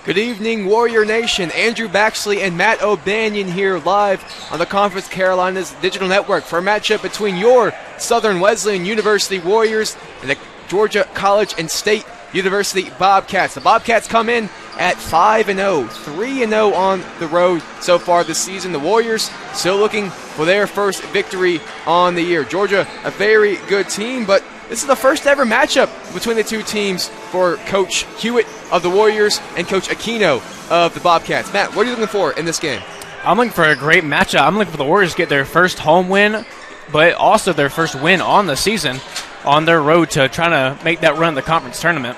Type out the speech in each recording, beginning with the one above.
Good evening, Warrior Nation. Andrew Baxley and Matt O'Banion here live on the Conference Carolinas Digital Network for a matchup between your Southern Wesleyan University Warriors and the Georgia College and State University Bobcats. The Bobcats come in at 5-0, 3-0 on the road so far this season. The Warriors still looking for their first victory on the year. Georgia, a very good team, but this is the first ever matchup between the two teams for Coach Hewitt of the Warriors and Coach Aquino of the Bobcats. Matt, what are you looking for in this game? I'm looking for a great matchup. I'm looking for the Warriors to get their first home win, but also their first win on the season on their road to trying to make that run in the conference tournament.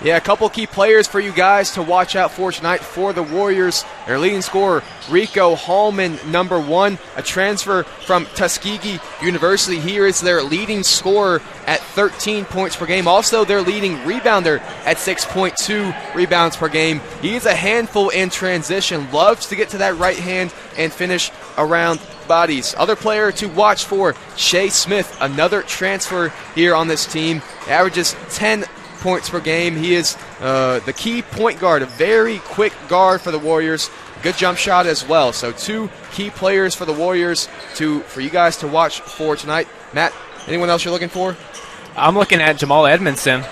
Yeah, a couple key players for you guys to watch out for tonight for the Warriors. Their leading scorer, Rico Hallman, number 1, a transfer from Tuskegee University. He is their leading scorer at 13 points per game. Also, their leading rebounder at 6.2 rebounds per game. He is a handful in transition, loves to get to that right hand and finish around bodies. Other player to watch for, Shea Smith, another transfer here on this team, averages 10 points per game. He is the key point guard, a very quick guard for the Warriors. Good jump shot as well. So 2 key players for the Warriors for you guys to watch for tonight. Matt, anyone else you're looking for? I'm looking at Jamal Edmondson.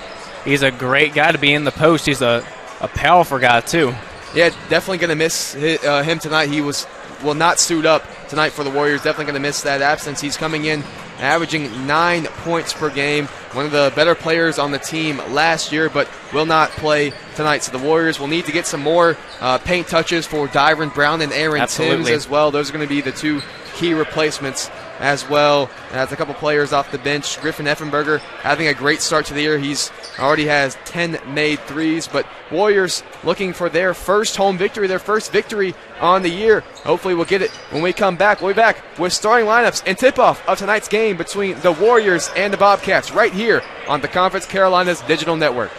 He's a great guy to be in the post. He's a powerful guy too. Yeah, definitely going to miss him tonight. He will not suit up tonight for the Warriors. Definitely going to miss that absence. He's coming in averaging 9 points per game. One of the better players on the team last year, but will not play tonight. So the Warriors will need to get some more paint touches for Dyron Brown and Aaron Timms as well. Those are going to be the 2 key replacements, as well as a couple players off the bench. Griffin Effenberger having a great start to the year. He's already has 10 made threes, but Warriors looking for their first home victory, their first victory on the year. Hopefully we'll get it when we come back. We'll be back with starting lineups and tip-off of tonight's game between the Warriors and the Bobcats right here on the Conference Carolinas Digital Network.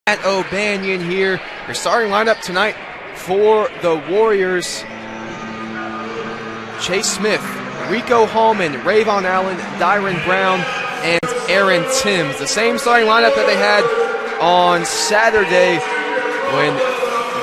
Matt O'Banion here. Your starting lineup tonight for the Warriors: Chase Smith, Rico Hallman, Rayvon Allen, Dyron Brown, and Aaron Timms. The same starting lineup that they had on Saturday when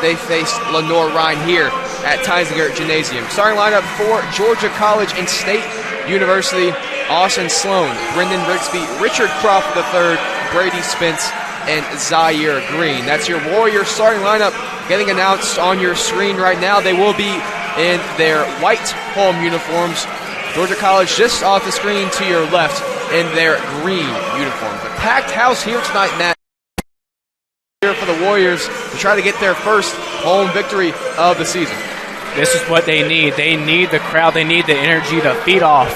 they faced Lenore Rhine here at Teisinger Gymnasium. Starting lineup for Georgia College and State University: Austin Sloan, Brendan Rigsby, Richard Crawford III, Brady Spence, and Zaire Green. That's your Warriors starting lineup getting announced on your screen right now. They will be in their white home uniforms. Georgia College just off the screen to your left in their green uniforms. A packed house here tonight, Matt, here for the Warriors to try to get their first home victory of the season. This is what they need. They need the crowd. They need the energy to feed off.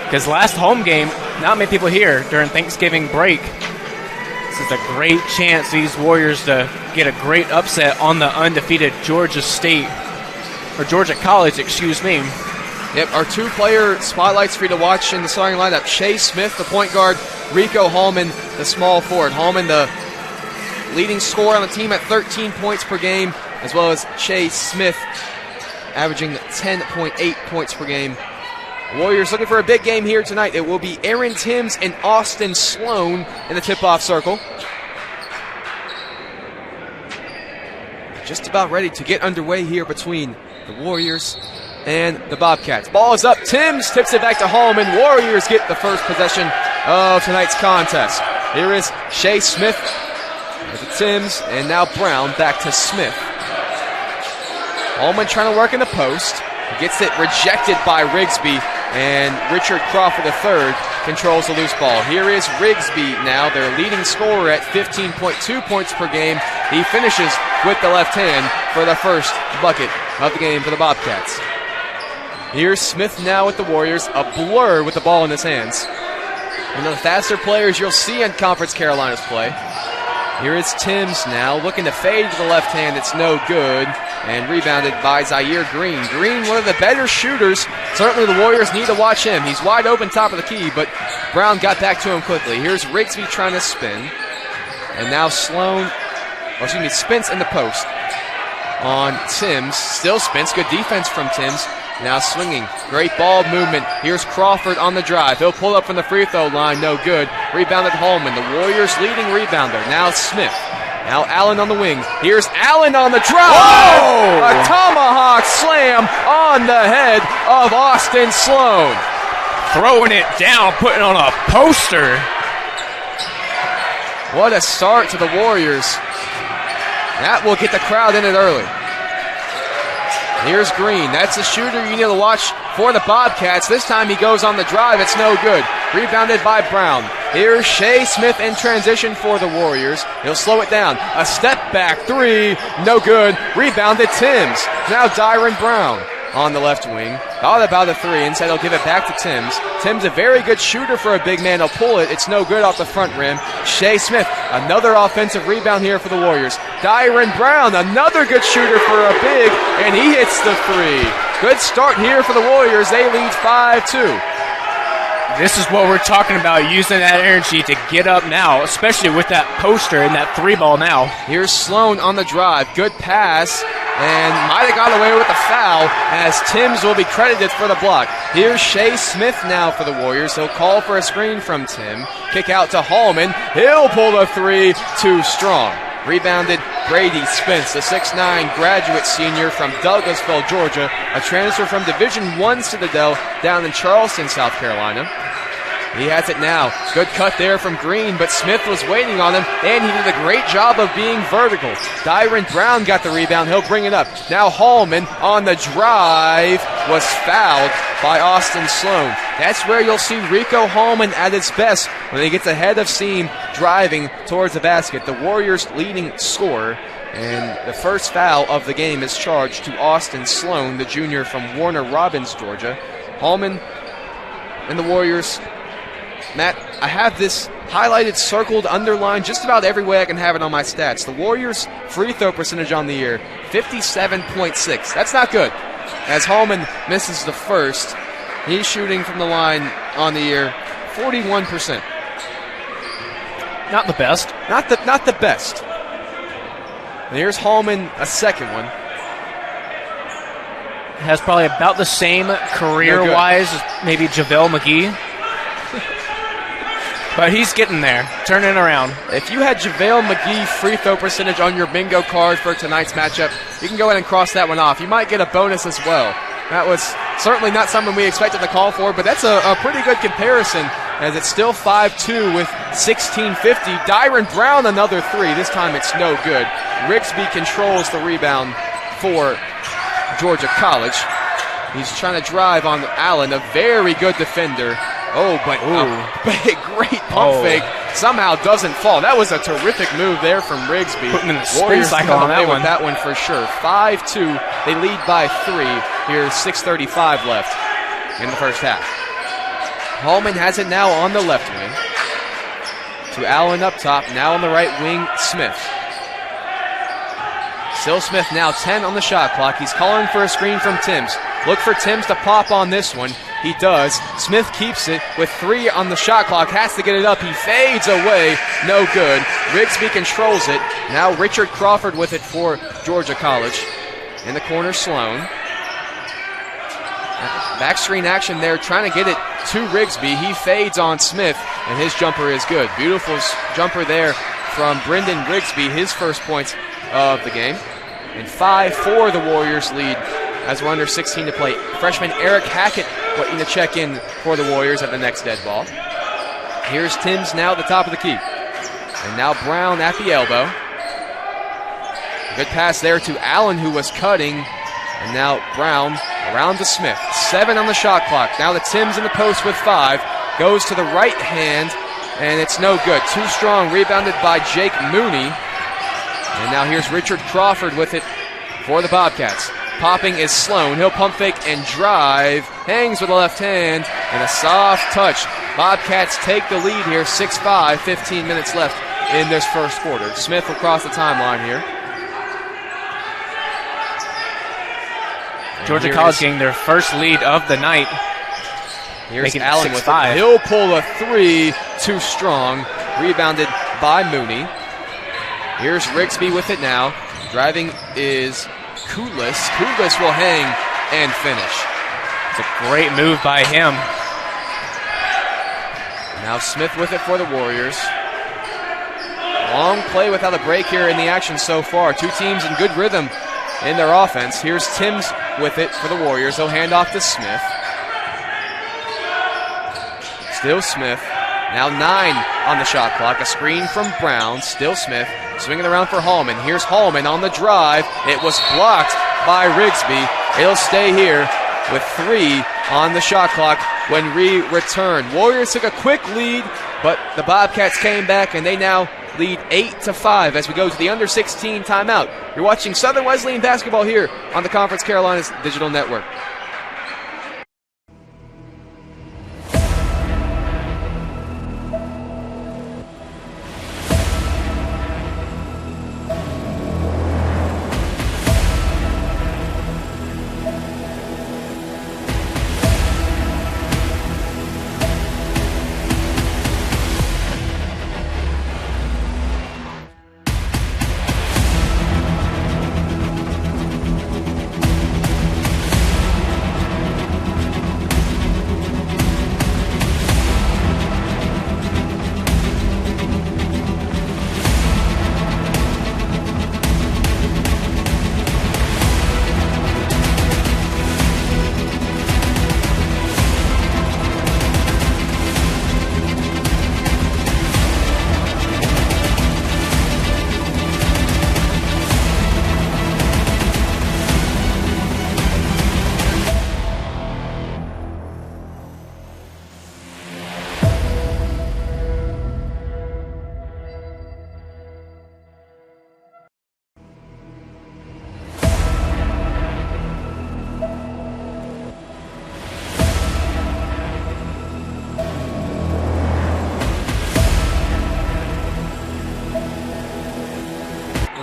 Because last home game, not many people here during Thanksgiving break. This is a great chance, these Warriors, to get a great upset on the undefeated Georgia College, excuse me. Yep, our two-player spotlights for you to watch in the starting lineup: Chase Smith, the point guard; Rico Hallman, the small forward. Hallman, the leading scorer on the team at 13 points per game, as well as Chase Smith, averaging 10.8 points per game. Warriors looking for a big game here tonight. It will be Aaron Timms and Austin Sloan in the tip-off circle. Just about ready to get underway here between the Warriors and the Bobcats. Ball is up. Timms tips it back to Hallman. Warriors get the first possession of tonight's contest. Here is Shea Smith with Timms, and now Brown back to Smith. Hallman trying to work in the post. Gets it rejected by Rigsby, and Richard Crawford III controls the loose ball. Here is Rigsby now, their leading scorer at 15.2 points per game. He finishes with the left hand for the first bucket of the game for the Bobcats. Here's Smith now with the Warriors, a blur with the ball in his hands. One of the faster players you'll see in Conference Carolinas play. Here is Timms now, looking to fade to the left hand. It's no good, and rebounded by Zaire Green. Green, one of the better shooters. Certainly the Warriors need to watch him. He's wide open top of the key, but Brown got back to him quickly. Here's Rigsby trying to spin. And now Spence in the post on Timms. Still Spence, good defense from Timms. Now swinging, great ball movement. Here's Crawford on the drive. He'll pull up from the free throw line, no good. Rebounded Hallman, the Warriors' leading rebounder. Now Smith. Now Allen on the wing. Here's Allen on the drive. Whoa! A tomahawk slam on the head of Austin Sloan. Throwing it down, putting on a poster. What a start to the Warriors. That will get the crowd in it early. Here's Green. That's the shooter you need to watch for the Bobcats. This time he goes on the drive. It's no good. Rebounded by Brown. Here's Shea Smith in transition for the Warriors. He'll slow it down. A step back three. No good. Rebounded Timms. Now Dyron Brown on the left wing. Thought about a three. Instead he'll give it back to Timms. Timms a very good shooter for a big man. He'll pull it. It's no good off the front rim. Shea Smith, another offensive rebound here for the Warriors. Dyron Brown, another good shooter for a big, and he hits the three. Good start here for the Warriors. They lead 5-2. This is what we're talking about, using that energy to get up now, especially with that poster and that three ball now. Here's Sloan on the drive. Good pass, and might have got away with a foul, as Timms will be credited for the block. Here's Shea Smith now for the Warriors. He'll call for a screen from Tim. Kick out to Hallman. He'll pull the three. Too strong. Rebounded Brady Spence, the 6'9 graduate senior from Douglasville, Georgia, a transfer from Division I Citadel down in Charleston, South Carolina. He has it now. Good cut there from Green, but Smith was waiting on him, and he did a great job of being vertical. Dyron Brown got the rebound. He'll bring it up. Now Hallman on the drive was fouled by Austin Sloan. That's where you'll see Rico Hallman at his best, when he gets ahead of seam driving towards the basket. The Warriors' leading scorer, and the first foul of the game is charged to Austin Sloan, the junior from Warner Robins, Georgia. Hallman and the Warriors. Matt, I have this highlighted, circled, underlined, just about every way I can have it on my stats. The Warriors' free throw percentage on the year, 57.6. That's not good, as Hallman misses the first. He's shooting from the line on the year 41%. Not the best. Not the best. And here's Hallman, a second one. Has probably about the same career-wise as maybe JaVale McGee. But he's getting there, turning around. If you had JaVale McGee free throw percentage on your bingo card for tonight's matchup, you can go ahead and cross that one off. You might get a bonus as well. That was certainly not something we expected to call for, but that's a pretty good comparison, as it's still 5-2 with 16:50. Dyron Brown, another three. This time it's no good. Rigsby controls the rebound for Georgia College. He's trying to drive on Allen, a very good defender. Oh, but a great pump fake somehow doesn't fall. That was a terrific move there from Rigsby. Putting in the spin cycle on that one. With that one for sure. 5-2. They lead by 3. Here's 6:35 left in the first half. Hallman has it now on the left wing. To Allen up top. Now on the right wing, Smith. Still Smith now 10 on the shot clock. He's calling for a screen from Timms. Look for Timms to pop on this one. He does. Smith keeps it with 3 on the shot clock. Has to get it up. He fades away. No good. Rigsby controls it. Now Richard Crawford with it for Georgia College. In the corner, Sloan. Back screen action there, trying to get it to Rigsby. He fades on Smith, and his jumper is good. Beautiful jumper there from Brendan Rigsby, his first points of the game. And 5-4 the Warriors lead as we're under 16 to play. Freshman Eric Hackett waiting to check in for the Warriors at the next dead ball. Here's Timms now at the top of the key. And now Brown at the elbow. Good pass there to Allen, who was cutting. And now Brown around to Smith. 7 on the shot clock. Now to Timms in the post with 5. Goes to the right hand, and it's no good. Too strong. Rebounded by Jake Mooney. And now here's Richard Crawford with it for the Bobcats. Popping is Sloan. He'll pump fake and drive. Hangs with the left hand. And a soft touch. Bobcats take the lead here. 6-5. 15 minutes left in this first quarter. Smith will cross the timeline here. Georgia College getting their first lead of the night. Here's Allen with it. He'll pull a 3. Too strong. Rebounded by Mooney. Here's Rigsby with it now. Driving is Koulis. Koulis will hang and finish. It's a great move by him. Now Smith with it for the Warriors. Long play without a break here in the action so far. Two teams in good rhythm in their offense. Here's Timms with it for the Warriors. He'll hand off to Smith. Still Smith. Now 9 on the shot clock. A screen from Brown. Still Smith. Swinging around for Hallman. Here's Hallman on the drive. It was blocked by Rigsby. It'll stay here with 3 on the shot clock when we return. Warriors took a quick lead, but the Bobcats came back, and they now lead 8-5 as we go to the under 16 timeout. You're watching Southern Wesleyan basketball here on the Conference Carolinas Digital Network.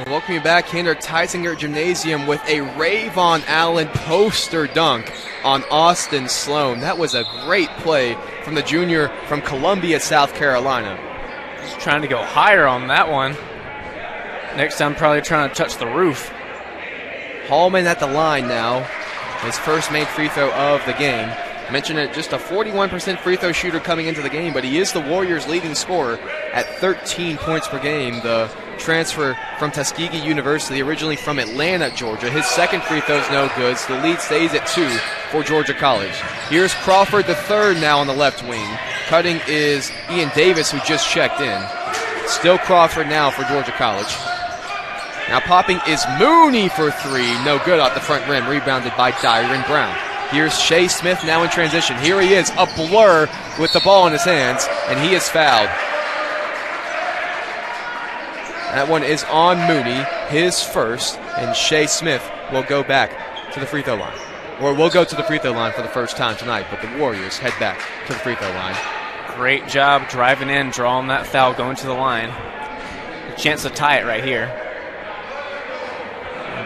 Welcome back here at Tysinger Gymnasium with a Ravon Allen poster dunk on Austin Sloan. That was a great play from the junior from Columbia, South Carolina. Just trying to go higher on that one. Next time, probably trying to touch the roof. Hallman at the line now. His first made free throw of the game. Mentioned it, just a 41% free throw shooter coming into the game, but he is the Warriors' leading scorer at 13 points per game. The transfer from Tuskegee University, originally from Atlanta, Georgia. His second free throw is no good, so the lead stays at 2 for Georgia College. Here's Crawford the third now on the left wing. Cutting is Ian Davis, who just checked in. Still Crawford now for Georgia College. Now popping is Mooney for three. No good off the front rim. Rebounded by Dyron Brown. Here's Shea Smith now in transition. Here he is, a blur with the ball in his hands, and he is fouled. That one is on Mooney, his first, and Shea Smith will go back to the free throw line. Or will go to the free throw line for the first time tonight, but the Warriors head back to the free throw line. Great job driving in, drawing that foul, going to the line. A chance to tie it right here.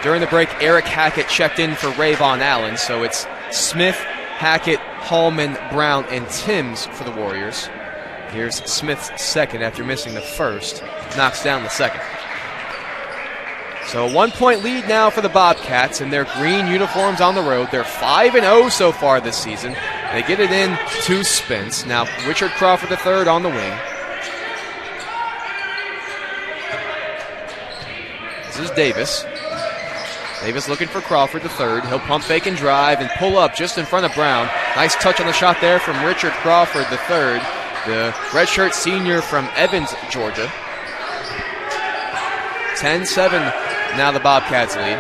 During the break, Eric Hackett checked in for Rayvon Allen, so it's Smith, Hackett, Hallman, Brown, and Timms for the Warriors. Here's Smith's second after missing the first. Knocks down the second. So a 1 point lead now for the Bobcats in their green uniforms on the road. They're 5-0 so far this season. They get it in to Spence. Now Richard Crawford III on the wing. This is Davis. Davis looking for Crawford III. He'll pump fake and drive and pull up just in front of Brown. Nice touch on the shot there from Richard Crawford III, the redshirt senior from Evans, Georgia. 10-7 now the Bobcats lead.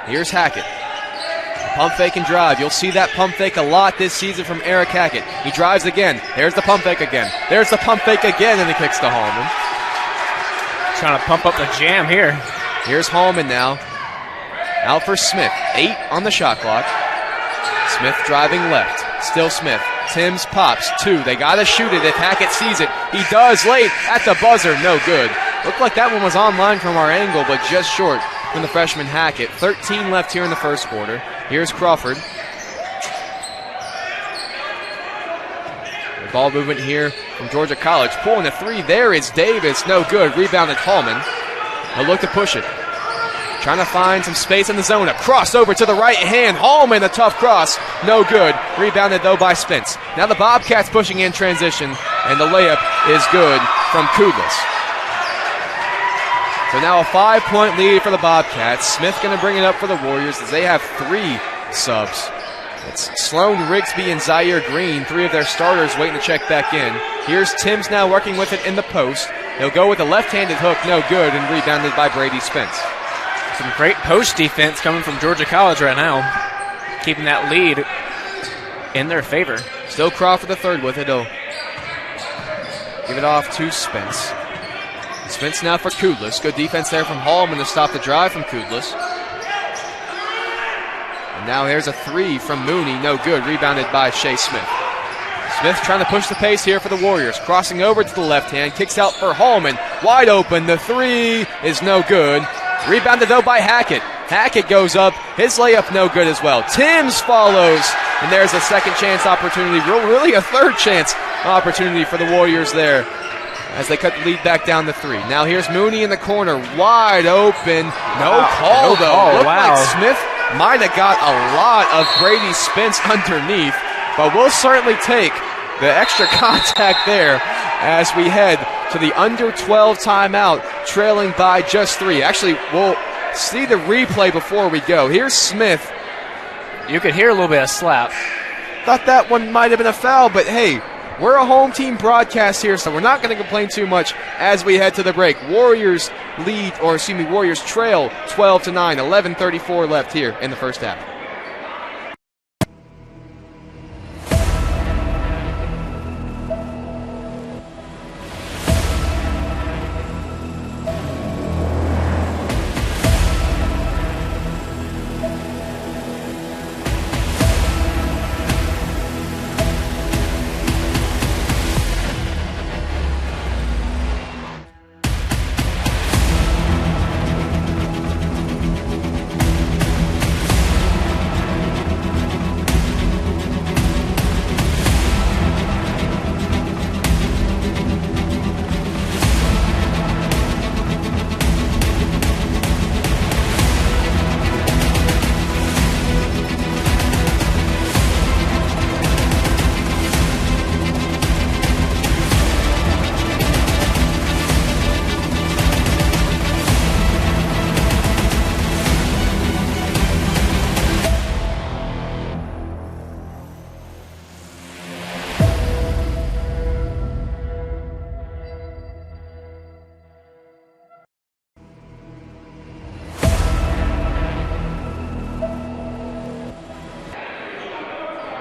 Here's Hackett. Pump fake and drive. You'll see that pump fake a lot this season from Eric Hackett. He drives again. There's the pump fake again. There's the pump fake again, and he kicks to Hallman. Trying to pump up the jam here. Here's Hallman now. Out for Smith. 8 on the shot clock. Smith driving left. Still Smith. Timms pops. 2. They got to shoot it if Hackett sees it. He does late at the buzzer. No good. Looked like that one was online from our angle, but just short from the freshman Hackett. 13 left here in the first quarter. Here's Crawford. The ball movement here from Georgia College. Pulling the 3. There is Davis. No good. Rebounded Hallman. He'll look to push it. Trying to find some space in the zone. A cross over to the right hand. Hallman, a tough cross. No good. Rebounded, though, by Spence. Now the Bobcats pushing in transition, and the layup is good from Kudlis. So now a 5-point lead for the Bobcats. Smith going to bring it up for the Warriors as they have 3 subs. It's Sloan Rigsby and Zaire Green, 3 of their starters waiting to check back in. Here's Timms now working with it in the post. He'll go with a left-handed hook. No good, and rebounded by Brady Spence. Some great post defense coming from Georgia College right now, keeping that lead in their favor. Still Crawford the third with it. He'll give it off to Spence. Spence now for Kudlis. Good defense there from Hallman to stop the drive from Kudlis. And now here's a 3 from Mooney. No good. Rebounded by Shea Smith. Smith trying to push the pace here for the Warriors. Crossing over to the left hand. Kicks out for Hallman. Wide open. The 3 is no good. Rebounded, though, by Hackett. Hackett goes up. His layup no good as well. Timms follows. And there's a second chance opportunity. Really a third chance opportunity for the Warriors there as they cut the lead back down to 3. Now here's Mooney in the corner. Wide open. No call, though. Looked like Smith might have got a lot of Brady Spence underneath. But we'll certainly take the extra contact there as we head to the under 12 timeout, trailing by just 3. Actually, we'll see the replay before we go. Here's Smith. You could hear a little bit of slap. Thought that one might have been a foul, but hey, we're a home team broadcast here, so we're not going to complain too much as we head to the break. Warriors trail 12-9, 11:34 left here in the first half.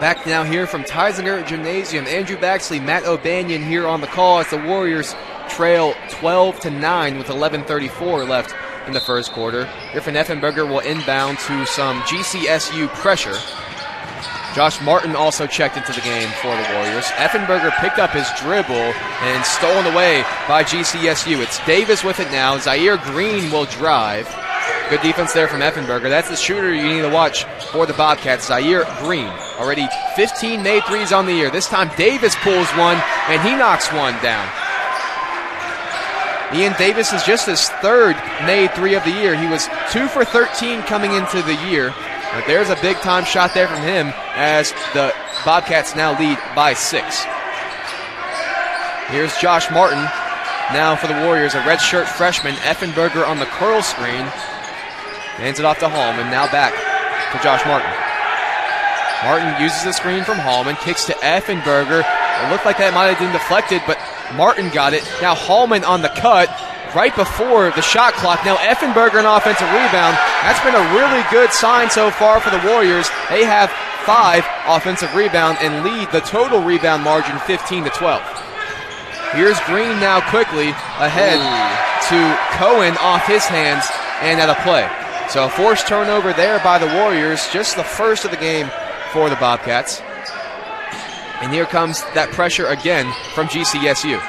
Back now here from Teisinger Gymnasium. Andrew Baxley, Matt O'Banion here on the call as the Warriors trail 12-9 with 11:34 left in the first quarter. Griffin Effenberger will inbound to some GCSU pressure. Josh Martin also checked into the game for the Warriors. Effenberger picked up his dribble and stolen away by GCSU. It's Davis with it now. Zaire Green will drive. Good defense there from Effenberger. That's the shooter you need to watch for the Bobcats. Zaire Green, already 15 made threes on the year. This time Davis pulls one, and he knocks one down. Ian Davis is just his third made three of the year. He was 2 for 13 coming into the year. But there's a big-time shot there from him as the Bobcats now lead by 6. Here's Josh Martin now for the Warriors, a redshirt freshman. Effenberger on the curl screen. Hands it off to Hallman, now back to Josh Martin. Martin uses the screen from Hallman, kicks to Effenberger. It looked like that might have been deflected, but Martin got it. Now Hallman on the cut right before the shot clock. Now Effenberger an offensive rebound. That's been a really good sign so far for the Warriors. They have 5 offensive rebounds and lead the total rebound margin 15-12. Here's Green now quickly ahead to Cohen off his hands and at a play. So a forced turnover there by the Warriors, just the first of the game for the Bobcats. And here comes that pressure again from GCSU.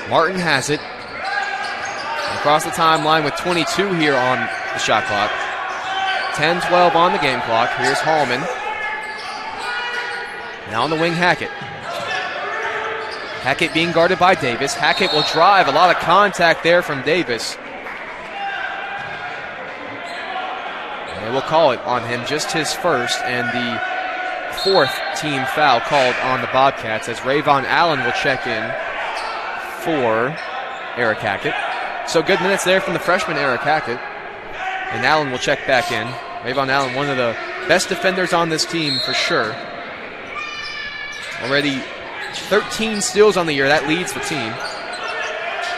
Martin has it. Across the timeline with 22 here on the shot clock. 10-12 on the game clock. Here's Hallman. Now on the wing, Hackett. Hackett being guarded by Davis. Hackett will drive. A lot of contact there from Davis. They will call it on him, just his first, and the 4th team foul called on the Bobcats as Rayvon Allen will check in for Eric Hackett. So good minutes there from the freshman Eric Hackett. And Allen will check back in. Rayvon Allen, one of the best defenders on this team for sure. Already 13 steals on the year. That leads the team.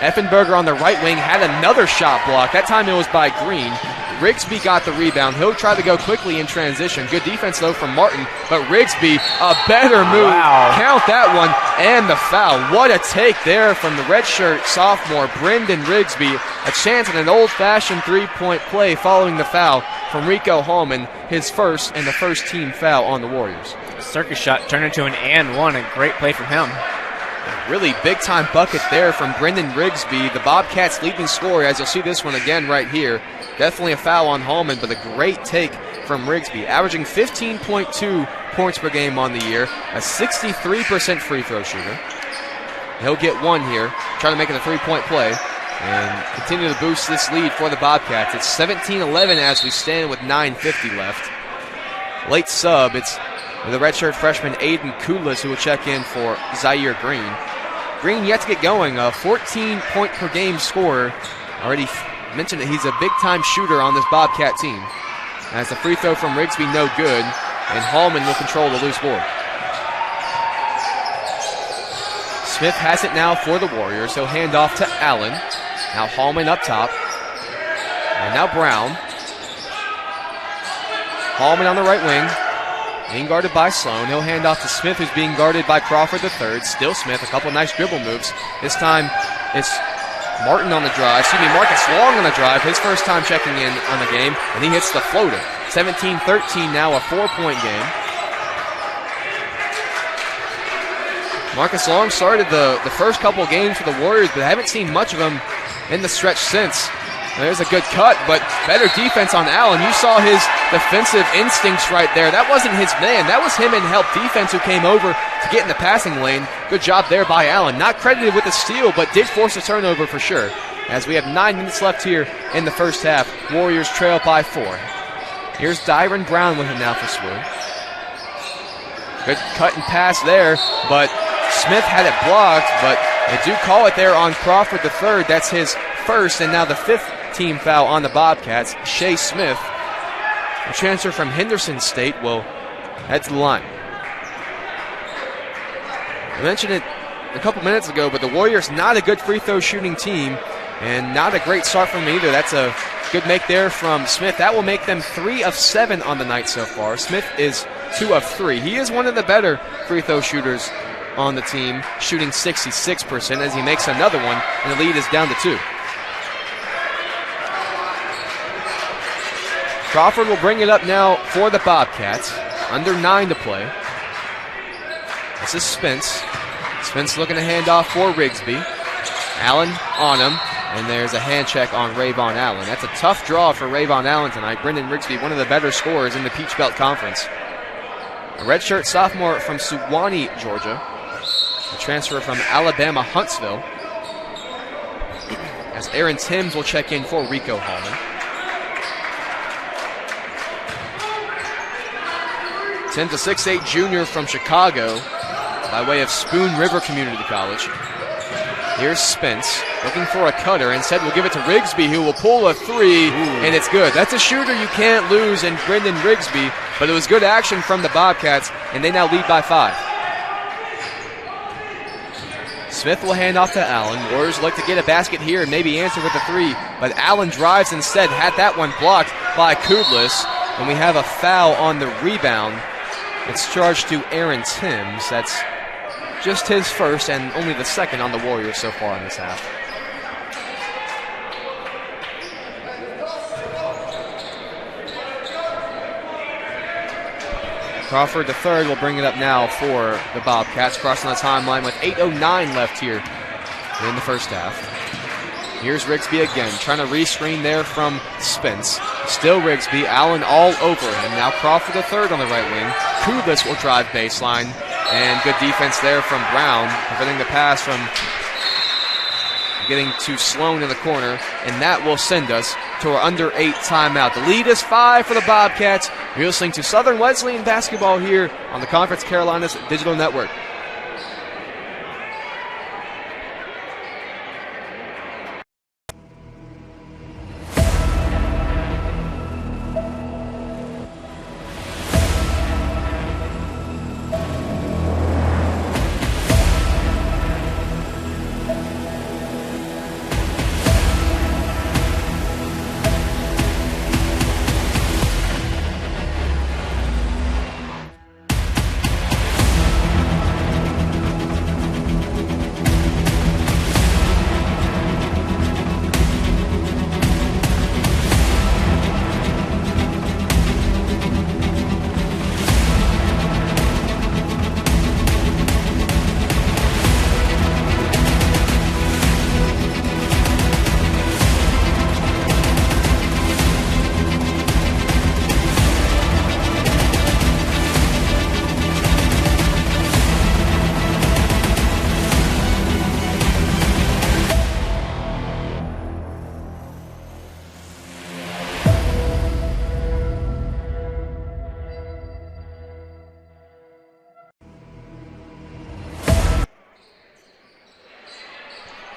Effenberger on the right wing had another shot block. That time it was by Green. Rigsby got the rebound. He'll try to go quickly in transition. Good defense, though, from Martin. But Rigsby, a better move. Wow. Count that one. And the foul. What a take there from the redshirt sophomore, Brendan Rigsby. A chance at an old-fashioned three-point play following the foul from Rico Hallman, his first and the first team foul on the Warriors. Circus shot turned into an and one. A great play from him. A really big-time bucket there from Brendan Rigsby, the Bobcats' leading scorer, as you'll see this one again right here. Definitely a foul on Hallman, but a great take from Rigsby, averaging 15.2 points per game on the year, a 63% free throw shooter. He'll get one here, trying to make it a three-point play, and continue to boost this lead for the Bobcats. It's 17-11 as we stand with 9:50 left. Late sub, it's the redshirt freshman Aiden Kudlis who will check in for Zaire Green. Green yet to get going, a 14-point-per-game scorer. Already mentioned that he's a big-time shooter on this Bobcat team. As the free throw from Rigsby no good, and Hallman will control the loose board. Smith has it now for the Warriors. He'll hand off to Allen. Now Hallman up top. And now Brown. Hallman on the right wing. Being guarded by Sloan. He'll hand off to Smith, who's being guarded by Crawford III. Still Smith, a couple nice dribble moves. This time it's Martin on the drive. Marcus Long on the drive. His first time checking in on the game, and he hits the floater. 17-13 now, a 4-point game. Marcus Long started the first couple games for the Warriors, but I haven't seen much of him in the stretch since. There's a good cut, but better defense on Allen. You saw his defensive instincts right there. That wasn't his man. That was him in help defense who came over to get in the passing lane. Good job there by Allen. Not credited with the steal, but did force a turnover for sure. As we have 9 minutes left here in the first half, Warriors trail by 4. Here's Dyron Brown with him now for SWU. Good cut and pass there, but Smith had it blocked, but they do call it there on Crawford III. That's his first and now the 5th team foul on the Bobcats. Shea Smith, a transfer from Henderson State, will head to the line. I mentioned it a couple minutes ago, but the Warriors not a good free throw shooting team and not a great start from them either. That's a good make there from Smith. That will make them 3 of 7 on the night so far. Smith is 2 of 3. He is one of the better free throw shooters on the team, shooting 66% as he makes another one, and the lead is down to 2. Crawford will bring it up now for the Bobcats. Under 9 to play. This is Spence. Spence looking to hand off for Rigsby. Allen on him, and there's a hand check on Rayvon Allen. That's a tough draw for Rayvon Allen tonight. Brendan Rigsby, one of the better scorers in the Peach Belt Conference. A redshirt sophomore from Suwanee, Georgia. A transfer from Alabama, Huntsville. As Aaron Timms will check in for Rico Hallman. Timms, a 6'8 junior from Chicago by way of Spoon River Community College. Here's Spence looking for a cutter. Instead, we'll give it to Rigsby, who will pull a 3, and it's good. That's a shooter you can't lose in Brendan Rigsby, but it was good action from the Bobcats, and they now lead by 5. Smith will hand off to Allen. Warriors look to get a basket here and maybe answer with a 3, but Allen drives instead, had that one blocked by Kudlis, and we have a foul on the rebound. It's charged to Aaron Timms. That's just his first and only the second on the Warriors so far in this half. Crawford III will bring it up now for the Bobcats, crossing the timeline with 8:09 left here in the first half. Here's Rigsby again, trying to rescreen there from Spence. Still Rigsby, Allen all over him. Now Crawford III on the right wing. Kudlis will drive baseline, and good defense there from Brown, preventing the pass from getting to Sloan in the corner, and that will send us to our under 8 timeout. The lead is 5 for the Bobcats. You're listening to Southern Wesleyan basketball here on the Conference Carolinas Digital Network.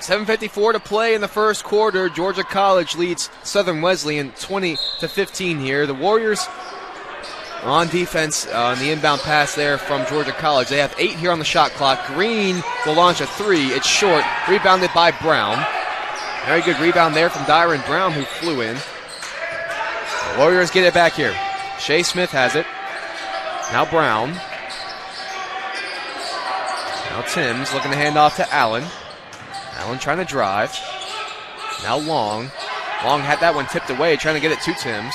.754 to play in the first quarter. Georgia College leads Southern Wesleyan 20-15 here. The Warriors on defense on the inbound pass there from Georgia College. They have 8 here on the shot clock. Green will launch a 3. It's short. Rebounded by Brown. Very good rebound there from Dyron Brown, who flew in. The Warriors get it back here. Shea Smith has it. Now Brown. Now Timms looking to hand off to Allen. Allen trying to drive. Now Long. Long had that one tipped away, trying to get it to Timms.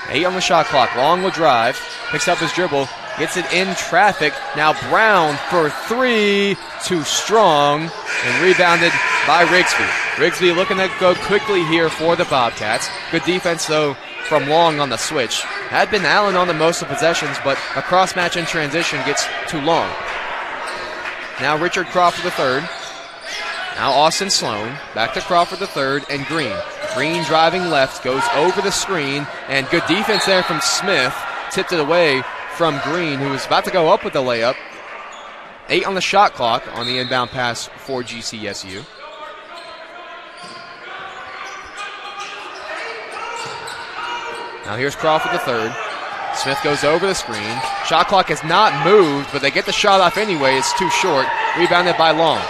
8 on the shot clock. Long will drive. Picks up his dribble. Gets it in traffic. Now Brown for 3. Too strong. And rebounded by Rigsby. Rigsby looking to go quickly here for the Bobcats. Good defense, though, from Long on the switch. Had been Allen on the most of possessions, but a cross-match in transition gets too long. Now Richard Crawford III. Now Austin Sloan, back to Crawford III and Green. Green driving left, goes over the screen, and good defense there from Smith. Tipped it away from Green, who was about to go up with the layup. 8 on the shot clock on the inbound pass for GCSU. Now here's Crawford III. Smith goes over the screen. Shot clock has not moved, but they get the shot off anyway. It's too short. Rebounded by Long.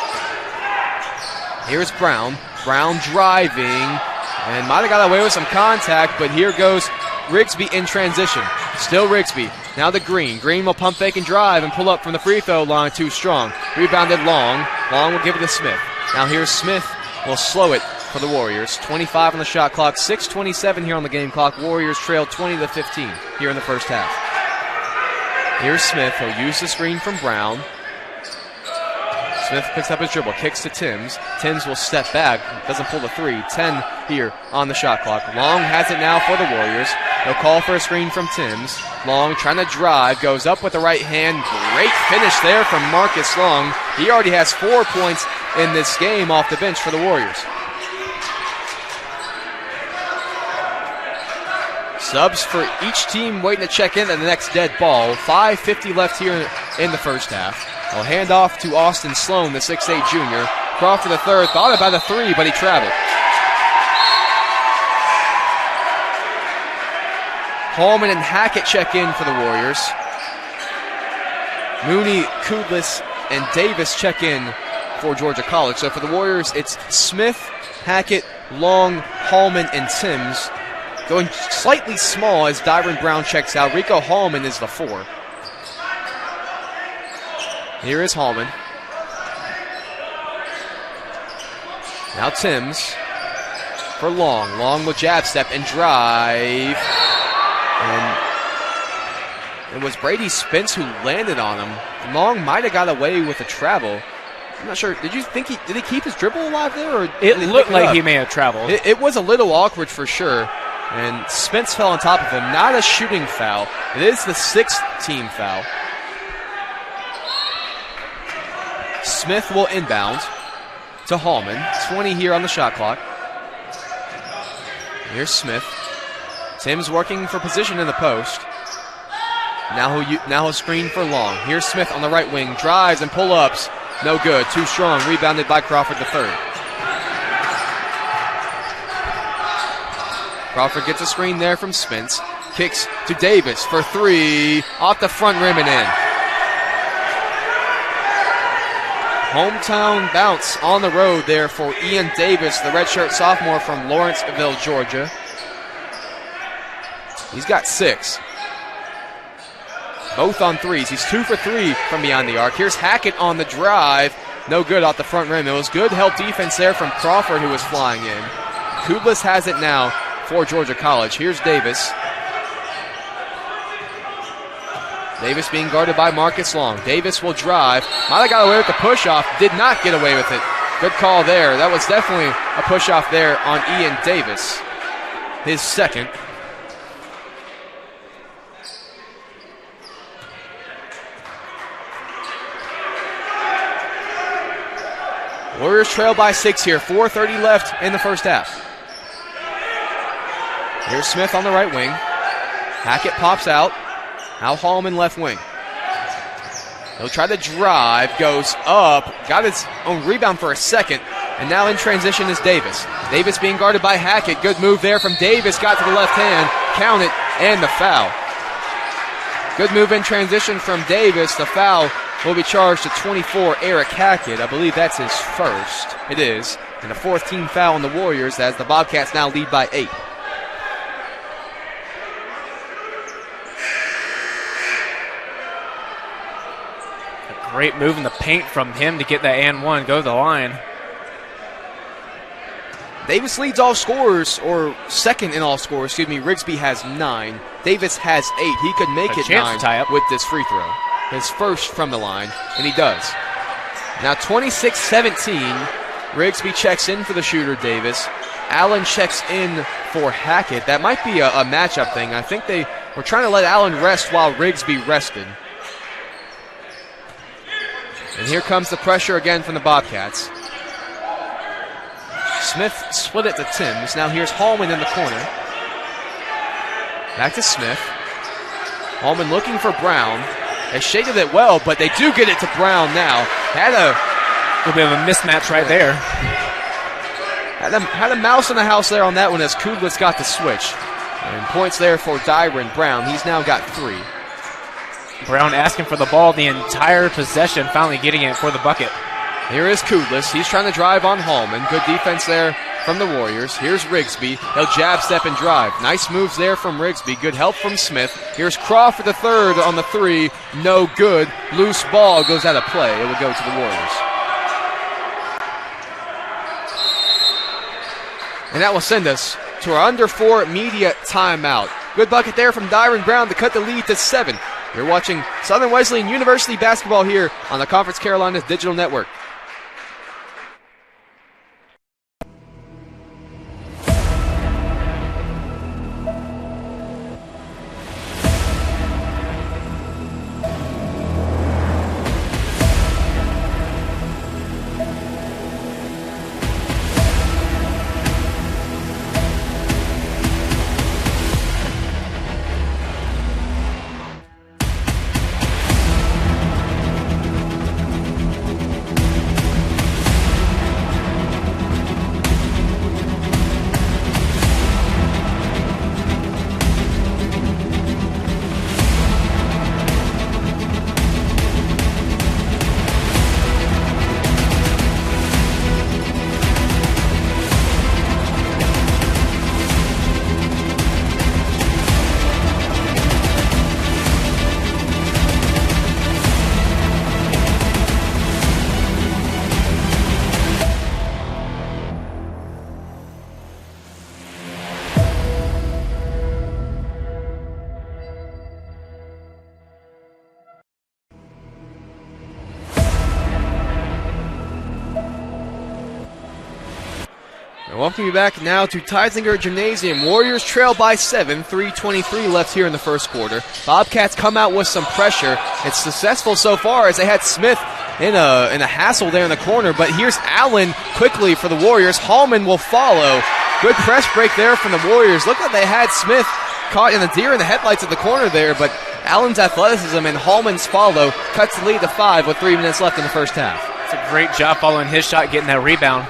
Here's Brown. Brown driving and might have got away with some contact, but here goes Rigsby in transition. Still Rigsby. Now the Green. Green will pump fake and drive and pull up from the free throw line too strong. Rebounded Long. Long will give it to Smith. Now here's Smith. Will slow it for the Warriors. 25 on the shot clock. 6:27 here on the game clock. Warriors trail 20-15 here in the first half. Here's Smith. He'll use the screen from Brown. Smith picks up his dribble, kicks to Timms. Timms will step back, doesn't pull the three. 10 here on the shot clock. Long has it now for the Warriors. They'll call for a screen from Timms. Long trying to drive, goes up with the right hand. Great finish there from Marcus Long. He already has 4 points in this game off the bench for the Warriors. Subs for each team waiting to check in at the next dead ball. 5:50 left here in the first half. They'll hand off to Austin Sloan, the 6'8 junior. Crawford III thought about a three, but he traveled. Holman and Hackett check in for the Warriors. Mooney, Kudlis, and Davis check in for Georgia College. So for the Warriors, it's Smith, Hackett, Long, Hallman, and Timms. Going slightly small as Dyron Brown checks out. Rico Hallman is the 4. Here is Hallman. Now Timms for Long. Long will jab step and drive. And it was Brady Spence who landed on him. Long might have got away with a travel. I'm not sure. Did you think did he keep his dribble alive there? Or it looked like he may have traveled. It was a little awkward for sure. And Spence fell on top of him. Not a shooting foul. It is the 6th team foul. Smith will inbound to Hallman. 20 here on the shot clock. Here's Smith. Tim's working for position in the post. Now he'll screen for Long. Here's Smith on the right wing. Drives and pull-ups. No good. Too strong. Rebounded by Crawford III. Crawford gets a screen there from Spence. Kicks to Davis for 3. Off the front rim and in. Hometown bounce on the road there for Ian Davis, the redshirt sophomore from Lawrenceville, Georgia. He's got 6. Both on threes. He's 2 for 3 from behind the arc. Here's Hackett on the drive. No good off the front rim. It was good help defense there from Crawford, who was flying in. Kudlis has it now for Georgia College. Here's Davis. Davis being guarded by Marcus Long. Davis will drive. Might have got away with the push-off. Did not get away with it. Good call there. That was definitely a push-off there on Ian Davis. His 2nd. Warriors trail by 6 here. 4:30 left in the first half. Here's Smith on the right wing. Hackett pops out. Now Hallman left wing. He'll try to drive. Goes up. Got his own rebound for a second. And now in transition is Davis. Davis being guarded by Hackett. Good move there from Davis. Got to the left hand. Count it. And the foul. Good move in transition from Davis. The foul will be charged to 24, Eric Hackett. I believe that's his first. It is. And the 4th team foul on the Warriors as the Bobcats now lead by 8. A great move in the paint from him to get that and one, go to the line. Davis leads all scorers, or second in all scorers. Rigsby has 9. Davis has 8. He could make it 9 with this free throw. His first from the line, and he does. Now 26-17. Rigsby checks in for the shooter, Davis. Allen checks in for Hackett. That might be a matchup thing. I think they were trying to let Allen rest while Rigsby rested. And here comes the pressure again from the Bobcats. Smith split it to Timms. Now here's Hallman in the corner. Back to Smith. Hallman looking for Brown. They shaded it well, but they do get it to Brown now. Had a little bit of a mismatch right there. Had a mouse in the house there on that one as Kudlis got the switch. And points there for Dyron Brown. He's now got 3. Brown asking for the ball the entire possession, finally getting it for the bucket. Here is Kudlis. He's trying to drive on Hallman. Good defense there from the Warriors. Here's Rigsby. He'll jab, step, and drive. Nice moves there from Rigsby. Good help from Smith. Here's Crawford the third on the three. No good. Loose ball goes out of play. It will go to the Warriors. And that will send us to our under 4 media timeout. Good bucket there from Dyron Brown to cut the lead to 7. You're watching Southern Wesleyan University basketball here on the Conference Carolinas Digital Network. Welcome you back now to Teisinger Gymnasium. Warriors trail by 7, 3:23 left here in the first quarter. Bobcats come out with some pressure. It's successful so far as they had Smith in a hassle there in the corner, but here's Allen quickly for the Warriors. Hallman will follow. Good press break there from the Warriors. Looked like they had Smith caught in the deer in the headlights of the corner there, but Allen's athleticism and Hallman's follow cuts the lead to 5 with 3 minutes left in the first half. It's a great job following his shot, getting that rebound.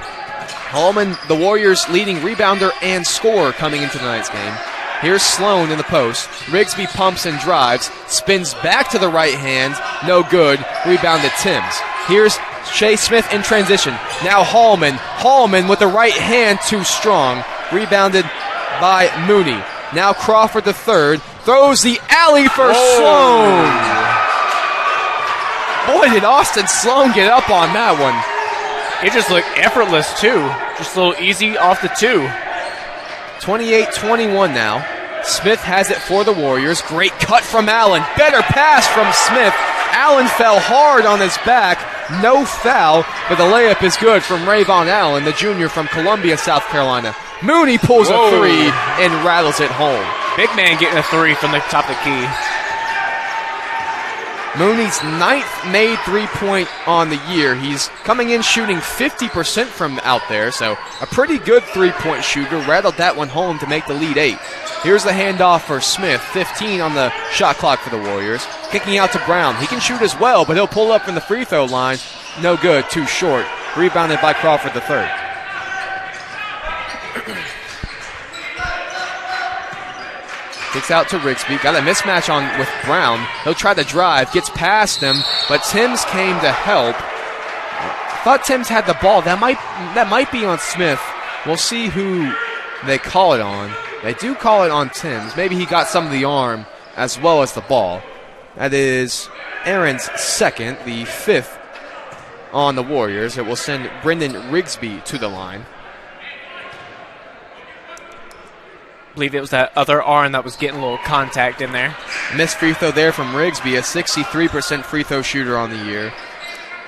Hallman, the Warriors' leading rebounder and scorer coming into tonight's game. Here's Sloan in the post. Rigsby pumps and drives. Spins back to the right hand. No good. Rebounded Timms. Here's Shea Smith in transition. Now Hallman. Hallman with the right hand too strong. Rebounded by Mooney. Now Crawford the third. Throws the alley for Sloan. Boy, did Austin Sloan get up on that one. It just looked effortless, too. Just a little easy off the 2. 28-21 now. Smith has it for the Warriors. Great cut from Allen. Better pass from Smith. Allen fell hard on his back. No foul, but the layup is good from Rayvon Allen, the junior from Columbia, South Carolina. Mooney pulls a 3 and rattles it home. Big man getting a 3 from the top of the key. Mooney's 9th made three-point on the year. He's coming in shooting 50% from out there, so a pretty good three-point shooter. Rattled that one home to make the lead 8. Here's the handoff for Smith, 15 on the shot clock for the Warriors. Kicking out to Brown. He can shoot as well, but he'll pull up from the free throw line. No good, too short. Rebounded by Crawford the third. Kicks out to Rigsby. Got a mismatch on with Brown. He'll try to drive. Gets past him, but Timms came to help. Thought Timms had the ball. That might be on Smith. We'll see who they call it on. They do call it on Timms. Maybe he got some of the arm as well as the ball. That is Aaron's second, the 5th on the Warriors. It will send Brendan Rigsby to the line. I believe it was that other arm that was getting a little contact in there. Missed free throw there from Rigsby, a 63% free throw shooter on the year.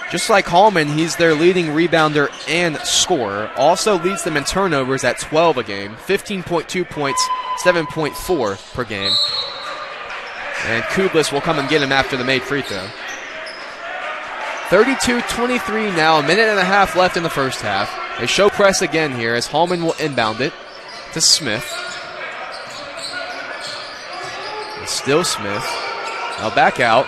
Just like Hallman, he's their leading rebounder and scorer. Also leads them in turnovers at 12 a game, 15.2 points, 7.4 per game. And Kudlis will come and get him after the made free throw. 32-23 now, a minute and a half left in the first half. They show press again here as Hallman will inbound it to Smith. Still Smith. Now back out.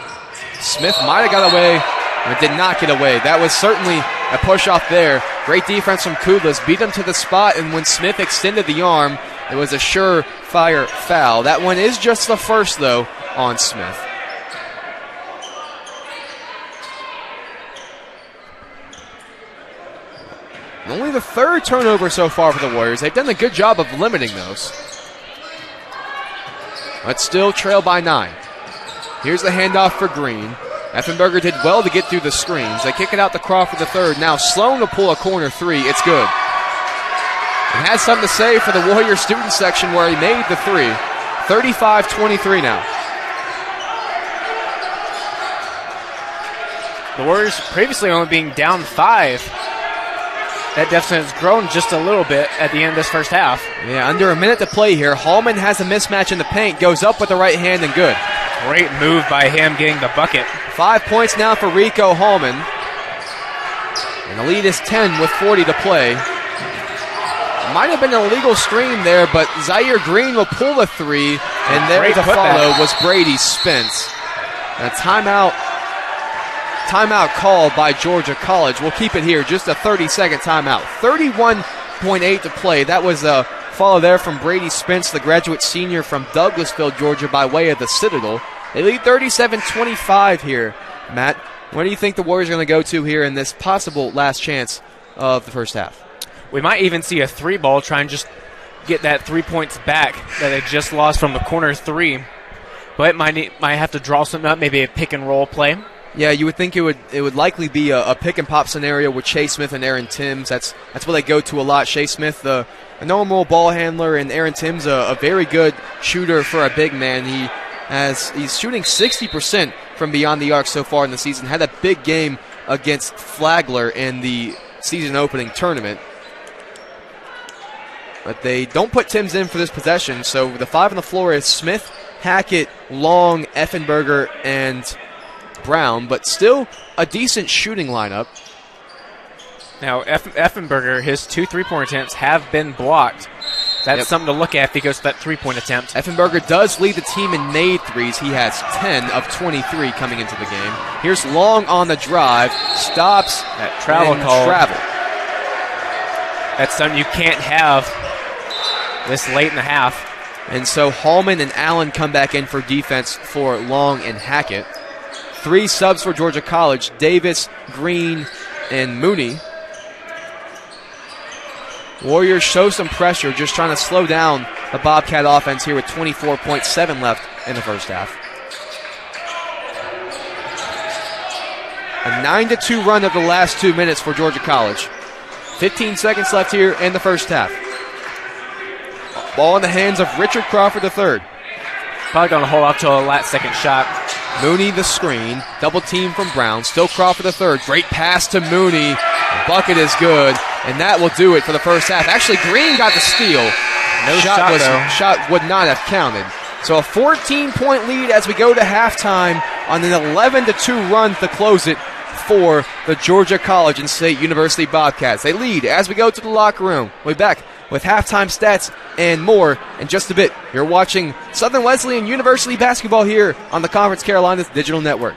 Smith might have got away, but did not get away. That was certainly a push off there. Great defense from Kudlis. Beat him to the spot, and when Smith extended the arm, it was a surefire foul. That one is just the first, though, on Smith. Only the third turnover so far for the Warriors. They've done a good job of limiting those. But still trail by 9. Here's the handoff for Green. Effenberger did well to get through the screens. They kick it out to Crawford the third. Now Sloan to pull a corner 3. It's good. It has something to say for the Warrior student section where he made the 3. 35-23 now. The Warriors previously only being down 5. That deficit has grown just a little bit at the end of this first half. Yeah, under a minute to play here. Hallman has a mismatch in the paint, goes up with the right hand and good. Great move by him getting the bucket. 5 points now for Rico Hallman. And the lead is 10 with 40 to play. Might have been an illegal screen there, but Zaire Green will pull the 3, and there to follow was Brady Spence. And a timeout called by Georgia College. We'll keep it here, just a 30-second timeout. 31.8 to play. That was a follow there from Brady Spence, the graduate senior from Douglasville, Georgia, by way of the Citadel. They lead 37-25 here. Matt, where do you think the Warriors are going to go to here in this possible last chance of the first half? We might even see a 3-ball, try and just get that 3 points back that they just lost from the corner 3. But might have to draw something up, maybe a pick-and-roll play. Yeah, you would think it would likely be a pick-and-pop scenario with Shea Smith and Aaron Timms. That's what they go to a lot. Shea Smith, a normal ball handler, and Aaron Timms, a very good shooter for a big man. He's shooting 60% from beyond the arc so far in the season. Had a big game against Flagler in the season opening tournament. But they don't put Timms in for this possession, so the 5 on the floor is Smith, Hackett, Long, Effenberger, and Brown, but still a decent shooting lineup. Now, Effenberger, his 2 3-point attempts have been blocked. That's something to look at if he goes to that 3-point attempt. Effenberger does lead the team in made threes. He has 10 of 23 coming into the game. Here's Long on the drive, stops that travel call. That's something you can't have this late in the half. And so Hallman and Allen come back in for defense for Long and Hackett. 3 subs for Georgia College, Davis, Green, and Mooney. Warriors show some pressure, just trying to slow down the Bobcat offense here with 24.7 left in the first half. A 9-2 run of the last 2 minutes for Georgia College. 15 seconds left here in the first half. Ball in the hands of Richard Crawford III. Probably going to hold off till a last second shot. Mooney the screen. Double team from Brown. Still Crawford III. Great pass to Mooney. The bucket is good. And that will do it for the first half. Actually, Green got the steal. No Shot would not have counted. So a 14-point lead as we go to halftime on an 11-2 run to close it for the Georgia College and State University Bobcats. They lead as we go to the locker room. We'll be back with halftime stats and more in just a bit. You're watching Southern Wesleyan University basketball here on the Conference Carolinas Digital Network.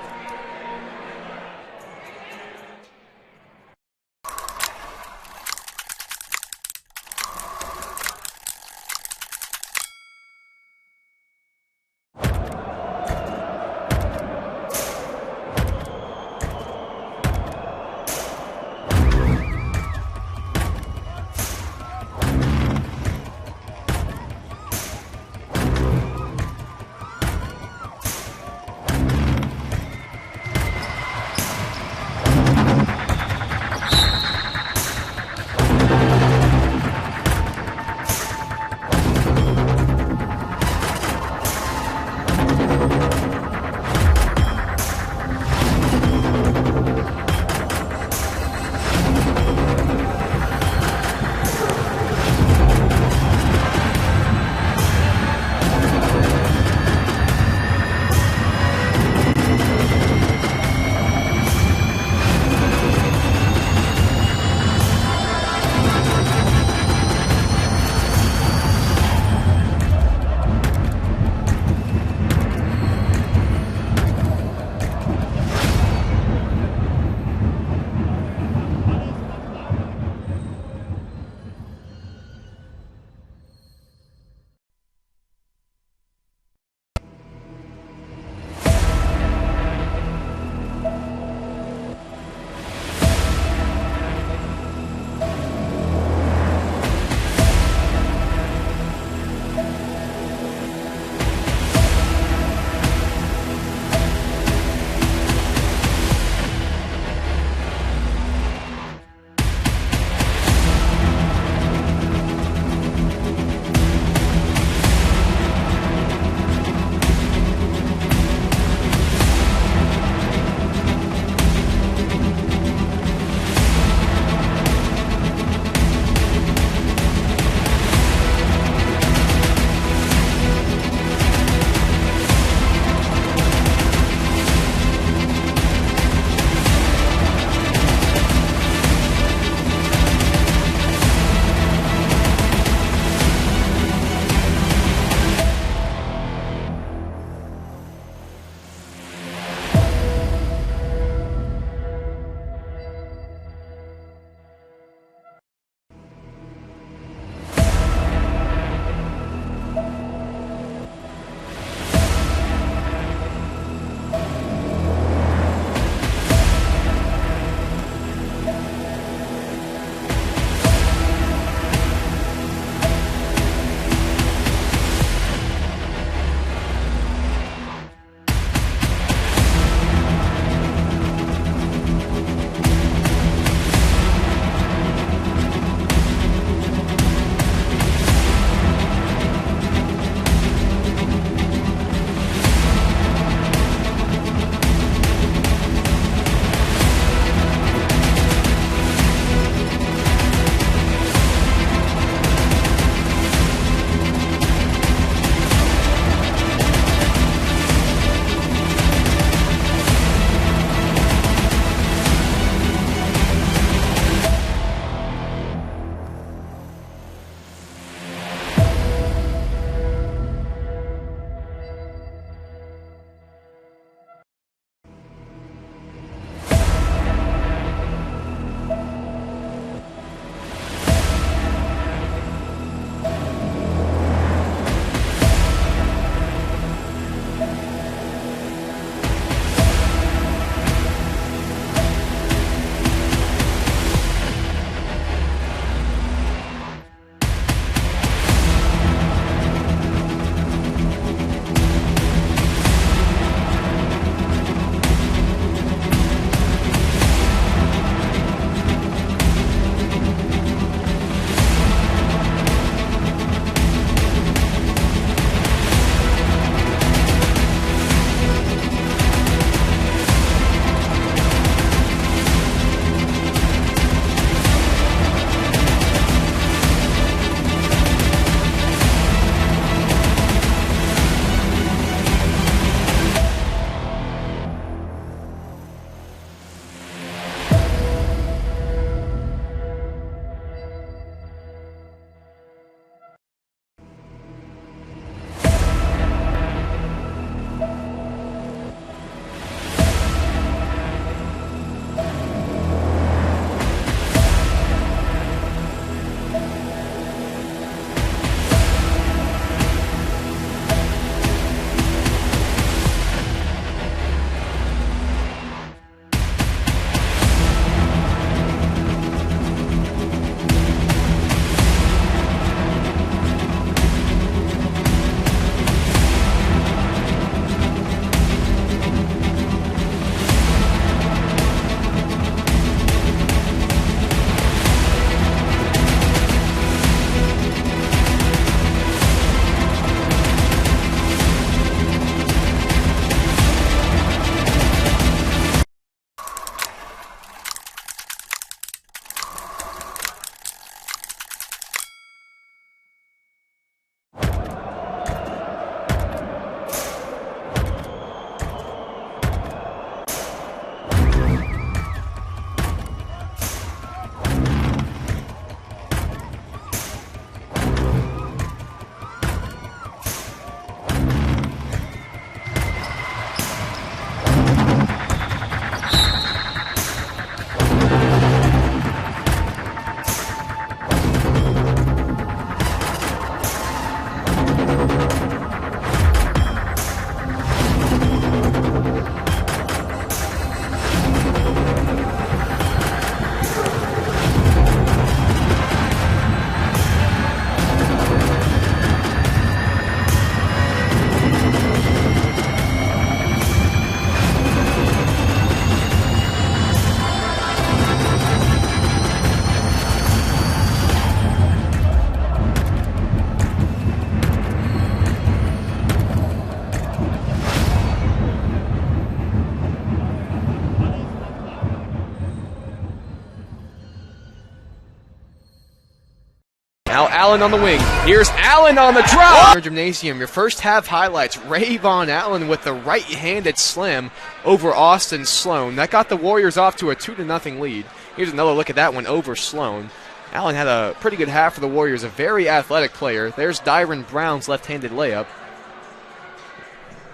Now Allen on the wing. Here's Allen on the drop. Gymnasium, your first half highlights. Rayvon Allen with the right-handed slam over Austin Sloan. That got the Warriors off to a 2-0 lead. Here's another look at that one over Sloan. Allen had a pretty good half for the Warriors, a very athletic player. There's Dyron Brown's left-handed layup.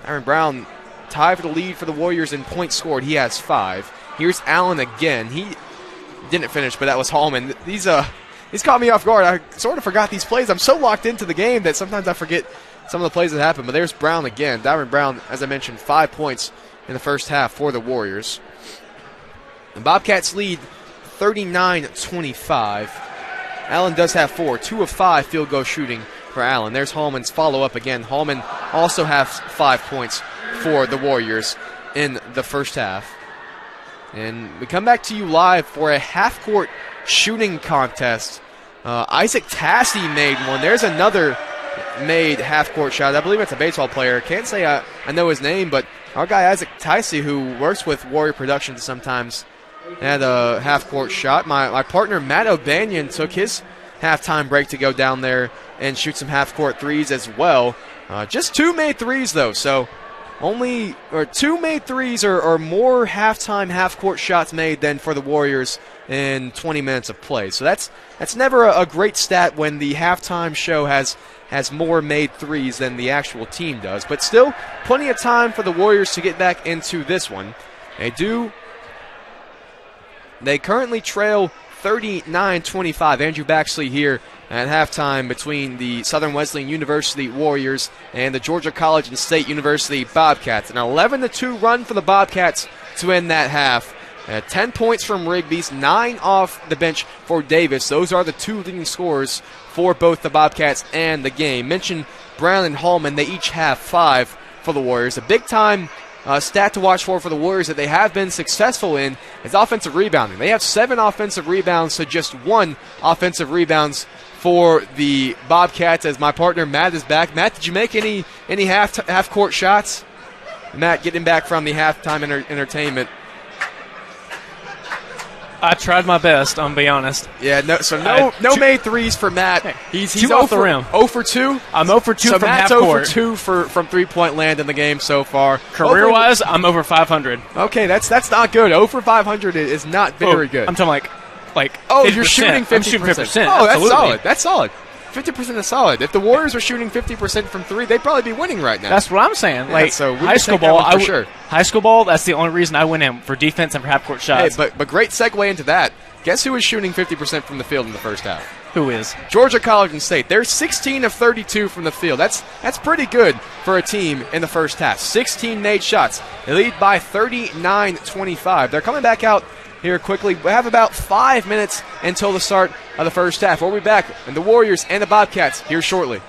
Dyron Brown tied for the lead for the Warriors in points scored. He has 5. Here's Allen again. He didn't finish, but that was Hallman. He's caught me off guard. I sort of forgot these plays. I'm so locked into the game that sometimes I forget some of the plays that happen. But there's Brown again. Dyron Brown, as I mentioned, 5 points in the first half for the Warriors. The Bobcats lead 39-25. Allen does have 4. 2 of 5 field goal shooting for Allen. There's Hallman's follow-up again. Hallman also has 5 points for the Warriors in the first half. And we come back to you live for a half-court shooting contest. Isaac Tassie made one. There's another made half-court shot. I believe it's a baseball player. Can't say I know his name, but our guy Isaac Tassie, who works with Warrior Productions sometimes, had a half-court shot. My partner Matt O'Banion took his halftime break to go down there and shoot some half-court threes as well. Just 2 made threes, though, so only 2 made threes or more halftime half-court shots made than for the Warriors in 20 minutes of play. So that's never a great stat when the halftime show has more made threes than the actual team does. But still, plenty of time for the Warriors to get back into this one. They currently trail 39-25. Andrew Baxley here at halftime between the Southern Wesleyan University Warriors and the Georgia College and State University Bobcats. An 11-2 run for the Bobcats to end that half. 10 points from Rigby's, 9 off the bench for Davis. Those are the 2 leading scorers for both the Bobcats and the game. Mentioned Brown and Hallman, they each have 5 for the Warriors. A big-time stat to watch for the Warriors that they have been successful in is offensive rebounding. They have 7 offensive rebounds to just 1 offensive rebounds for the Bobcats, as my partner Matt is back. Matt, did you make any half-court shots? Matt getting back from the halftime entertainment. I tried my best, I'm be honest. Yeah, no made threes for Matt. He's 2 off the rim. 0 for 2. I'm 0 for 2 so from Matt's half 0 court. for 2 from three-point land in the game so far. Career-wise, I'm over 500. Okay, that's not good. 0 for 500 is not very good. I'm talking like you're shooting 50%. I'm shooting 50%. Oh, that's absolutely. solid. That's solid. 50% is solid. If the Warriors were shooting 50% from 3, they'd probably be winning right now. That's what I'm saying. Yeah, so high school ball, sure. High school ball, that's the only reason I went in, for defense and for half-court shots. Hey, but great segue into that. Guess who is shooting 50% from the field in the first half? Who is? Georgia College and State. They're 16 of 32 from the field. That's pretty good for a team in the first half. 16 made shots. They lead by 39-25. They're coming back out here quickly. We have about 5 minutes until the start of the first half. We'll be back, and the Warriors and the Bobcats here shortly.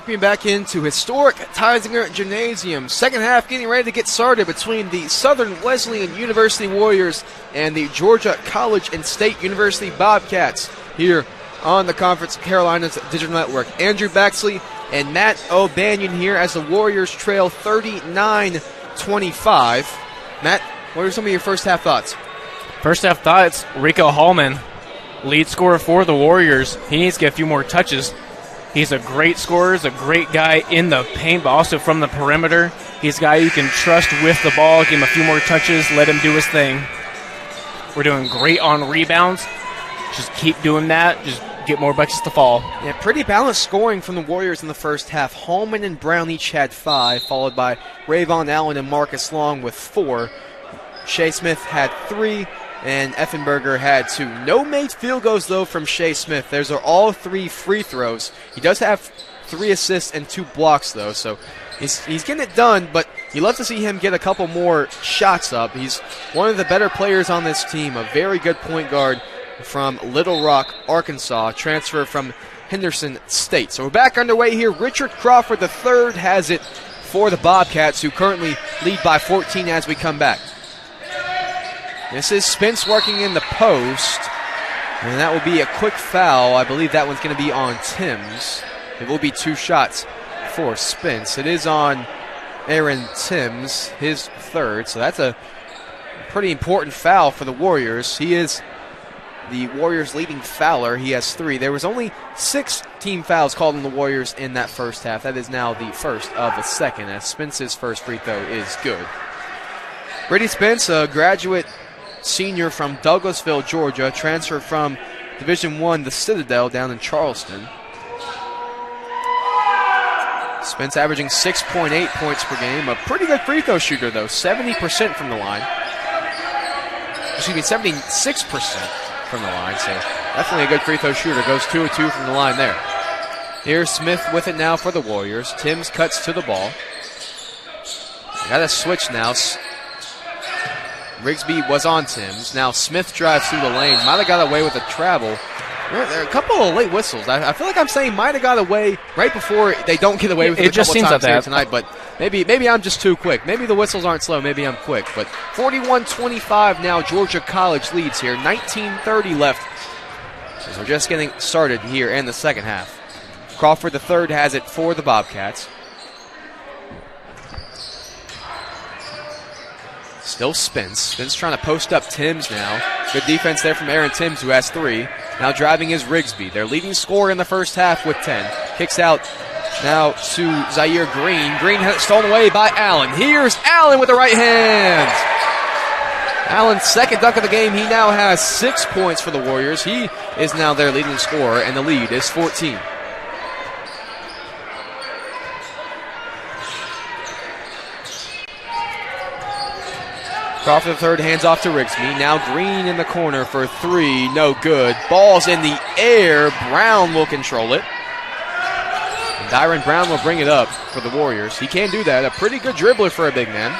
Welcome you back into historic Theisinger Gymnasium. Second half getting ready to get started between the Southern Wesleyan University Warriors and the Georgia College and State University Bobcats here on the Conference Carolinas Digital Network. Andrew Baxley and Matt O'Banion here as the Warriors trail 39-25. Matt, what are some of your first half thoughts? First half thoughts, Rico Hallman, lead scorer for the Warriors. He needs to get a few more touches. He's a great scorer, he's a great guy in the paint, but also from the perimeter. He's a guy you can trust with the ball, give him a few more touches, let him do his thing. We're doing great on rebounds. Just keep doing that. Just get more buckets to fall. Yeah, pretty balanced scoring from the Warriors in the first half. Hallman and Brown each had 5, followed by Rayvon Allen and Marcus Long with 4. Shea Smith had 3. And Effenberger had 2. No made field goals, though, from Shea Smith. Those are all 3 free throws. He does have 3 assists and 2 blocks, though, so he's getting it done, but you love to see him get a couple more shots up. He's one of the better players on this team, a very good point guard from Little Rock, Arkansas, transfer from Henderson State. So we're back underway here. Richard Crawford III has it for the Bobcats, who currently lead by 14 as we come back. This is Spence working in the post, and that will be a quick foul. I believe that one's going to be on Timms. It will be 2 shots for Spence. It is on Aaron Timms, his 3rd, so that's a pretty important foul for the Warriors. He is the Warriors' leading fouler. He has 3. There was only 6 team fouls called on the Warriors in that first half. That is now the first of the second, as Spence's first free throw is good. Brady Spence, a graduate senior from Douglasville, Georgia, transfer from Division I, the Citadel, down in Charleston. Spence averaging 6.8 points per game. A pretty good free throw shooter, though. 70% from the line. Excuse me, 76% from the line. So definitely a good free throw shooter. Goes 2 of 2 from the line there. Here's Smith with it now for the Warriors. Timms cuts to the ball. Got a switch now. Rigsby was on Timms. Now Smith drives through the lane. Might have got away with a travel. There are a couple of late whistles. I feel like I'm saying might have got away right before they don't get away with it. It just seems like that tonight, but maybe I'm just too quick. Maybe the whistles aren't slow. Maybe I'm quick. But 41-25 now. Georgia College leads here. 19:30 left as we're just getting started here in the second half. Crawford III has it for the Bobcats. Still Spence. Spence trying to post up Timms now. Good defense there from Aaron Timms, who has 3. Now driving is Rigsby. Their leading scorer in the first half with 10. Kicks out now to Zaire Green. Green has it stolen away by Allen. Here's Allen with the right hand. Allen's second dunk of the game. He now has 6 points for the Warriors. He is now their leading scorer, and the lead is 14. Crawford III hands off to Rigsby. Now Green in the corner for 3. No good. Ball's in the air. Brown will control it. And Dyron Brown will bring it up for the Warriors. He can do that. A pretty good dribbler for a big man.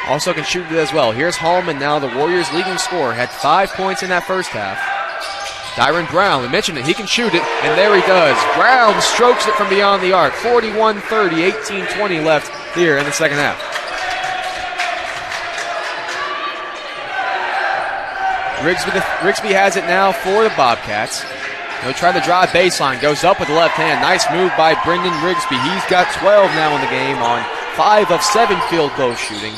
Also can shoot it as well. Here's Hallman now, the Warriors' leading scorer. Had 5 points in that first half. Dyron Brown, we mentioned it. He can shoot it, and there he does. Brown strokes it from beyond the arc. 41-30, 18-20 left here in the second half. Rigsby has it now for the Bobcats. He'll try to drive baseline. Goes up with the left hand. Nice move by Brendan Rigsby. He's got 12 now in the game on 5 of 7 field goal shooting.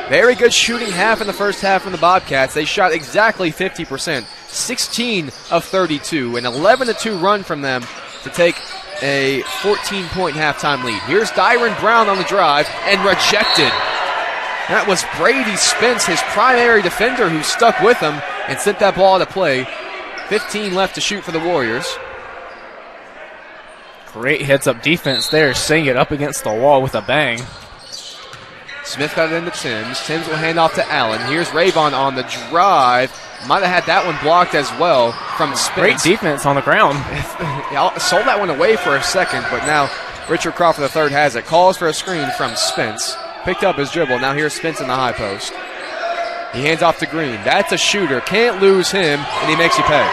Very good shooting half in the first half from the Bobcats. They shot exactly 50%. 16 of 32. An 11-2 run from them to take a 14-point halftime lead. Here's Dyron Brown on the drive and rejected. That was Brady Spence, his primary defender, who stuck with him and sent that ball to play. 15 left to shoot for the Warriors. Great heads-up defense there, setting it up against the wall with a bang. Smith got it into Timms. Timms will hand off to Allen. Here's Rayvon on the drive. Might have had that one blocked as well from Spence. Great defense on the ground. Sold that one away for a second, but now Richard Crawford III has it. Calls for a screen from Spence. Picked up his dribble. Now here's Spence in the high post. He hands off to Green. That's a shooter. Can't lose him, and he makes you pay.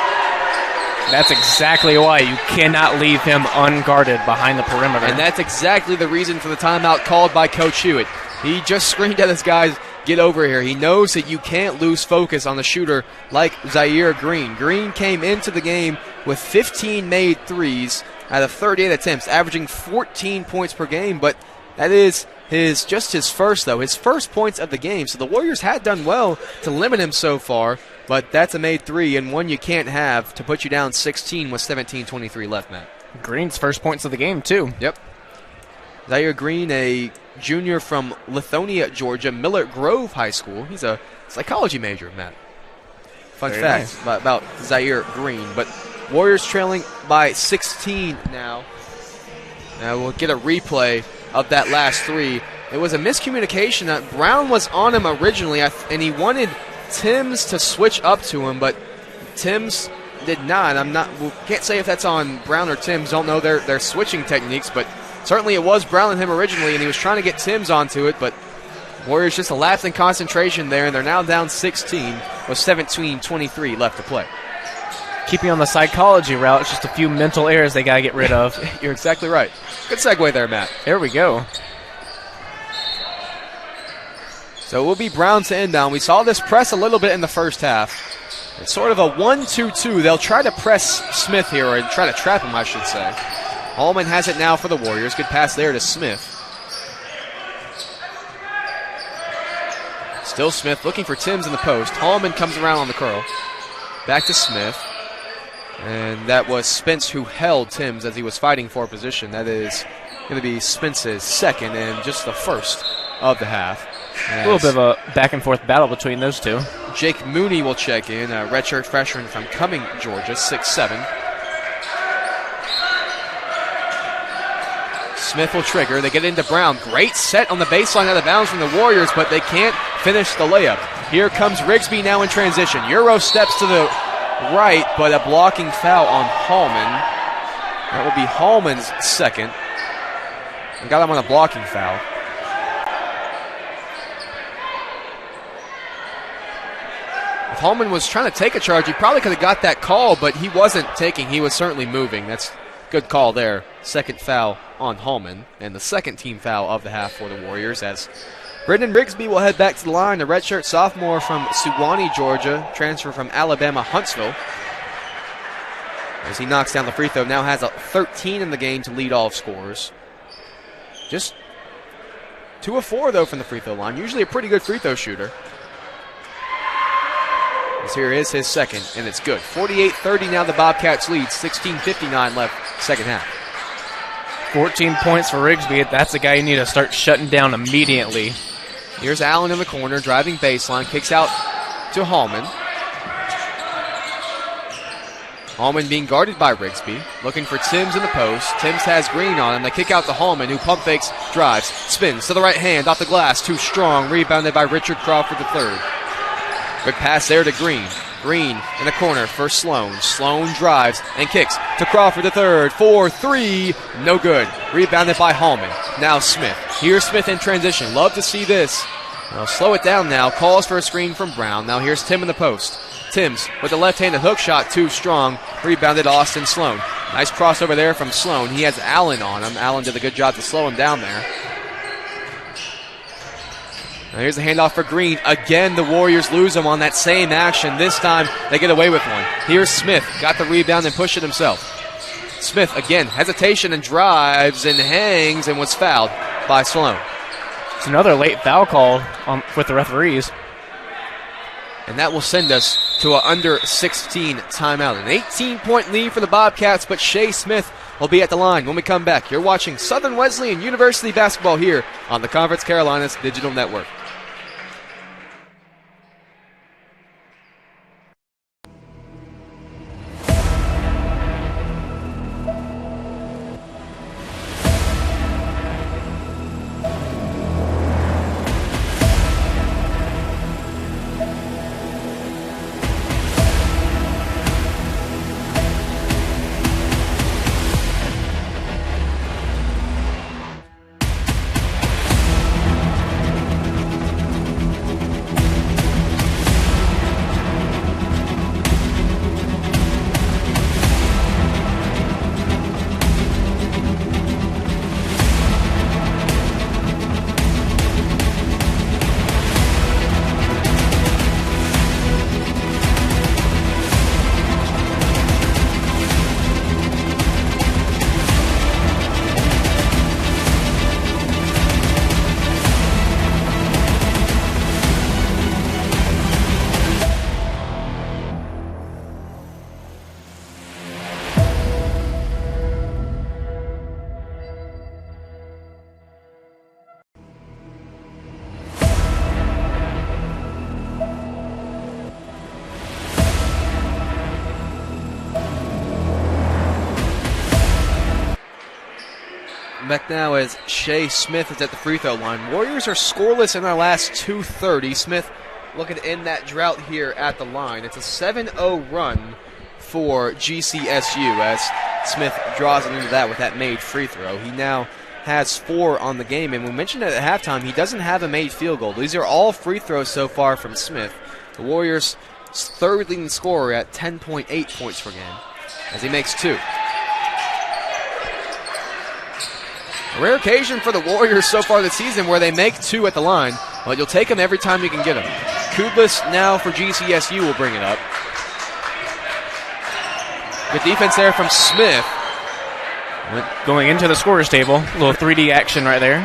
That's exactly why you cannot leave him unguarded behind the perimeter. And that's exactly the reason for the timeout called by Coach Hewitt. He just screamed at his guys, get over here. He knows that you can't lose focus on the shooter like Zaire Green. Green came into the game with 15 made threes out of 38 attempts, averaging 14 points per game, but that is his first points of the game. So the Warriors had done well to limit him so far, but that's a made three and one you can't have to put you down 16 with 17:23 left, Matt. Green's first points of the game, too. Yep. Zaire Green, a junior from Lithonia, Georgia, Millard Grove High School. He's a psychology major, Matt. Fun Very fact about Zaire Green. But Warriors trailing by 16 now. Now we'll get a replay of that last three. It was a miscommunication. Brown was on him originally, and he wanted Timms to switch up to him, but Timms did not. We can't say if that's on Brown or Timms. Don't know their switching techniques, but certainly it was Brown and him originally, and he was trying to get Timms onto it, but Warriors just a lapse in concentration there, and they're now down 16 with 17:23 left to play. Keeping on the psychology route, it's just a few mental errors they got to get rid of. You're exactly right. Good segue there, Matt. There we go. So it will be Brown to inbound. We saw this press a little bit in the first half. It's sort of a 1-2-2. They'll try to press Smith here, or try to trap him, I should say. Hallman has it now for the Warriors. Good pass there to Smith. Still Smith looking for Timms in the post. Hallman comes around on the curl. Back to Smith. And that was Spence who held Timms as he was fighting for position. That is going to be Spence's second and just the first of the half. A little bit of a back-and-forth battle between those two. Jake Mooney will check in, a redshirt freshman from Cumming, Georgia, 6'7". Smith will trigger. They get into Brown. Great set on the baseline out of bounds from the Warriors, but they can't finish the layup. Here comes Rigsby now in transition. Euro steps to the right, but a blocking foul on Hallman. That will be Hallman's second. And got him on a blocking foul. If Hallman was trying to take a charge, he probably could have got that call, but he wasn't taking. He was certainly moving. That's a good call there. Second foul on Hallman, and the second team foul of the half for the Warriors, as Brendan Rigsby will head back to the line, a redshirt sophomore from Suwanee, Georgia, transfer from Alabama, Huntsville. As he knocks down the free throw, now has a 13 in the game to lead all scorers. Just 2 of 4, though, from the free throw line. Usually a pretty good free throw shooter. As here is his second, and it's good. 48-30 now the Bobcats lead. 16:59 left, second half. 14 points for Rigsby. That's a guy you need to start shutting down immediately. Here's Allen in the corner, driving baseline, kicks out to Hallman. Hallman being guarded by Rigsby, looking for Timms in the post. Timms has Green on him. They kick out to Hallman, who pump fakes, drives, spins to the right hand, off the glass, too strong, rebounded by Richard Crawford III. Good pass there to Green. Green in the corner for Sloan. Sloan drives and kicks to Crawford III. 4-3, no good. Rebounded by Hallman. Now Smith. Here's Smith in transition. Love to see this. They'll slow it down now. Calls for a screen from Brown. Now here's Tim in the post. Timms with the left-handed hook shot, too strong. Rebounded Austin Sloan. Nice crossover there from Sloan. He has Allen on him. Allen did a good job to slow him down there. Now here's the handoff for Green. Again, the Warriors lose him on that same action. This time, they get away with one. Here's Smith. Got the rebound and pushed it himself. Smith, again, hesitation and drives and hangs and was fouled by Sloan. It's another late foul call with the referees. And that will send us to an under 16 timeout. An 18-point lead for the Bobcats, but Shea Smith will be at the line when we come back. You're watching Southern Wesleyan University basketball here on the Conference Carolinas Digital Network. check now as Shea Smith is at the free throw line. Warriors are scoreless in their last 2:30. Smith looking to end that drought here at the line. It's a 7-0 run for GCSU as Smith draws it into that with that made free throw. He now has 4 on the game, and we mentioned it at halftime, he doesn't have a made field goal. These are all free throws so far from Smith. The Warriors' third leading scorer at 10.8 points per game as he makes 2. A rare occasion for the Warriors so far this season where they make 2 at the line, but you'll take them every time you can get them. Kublis now for GCSU will bring it up. Good defense there from Smith. Going into the scorer's table. A little 3D action right there.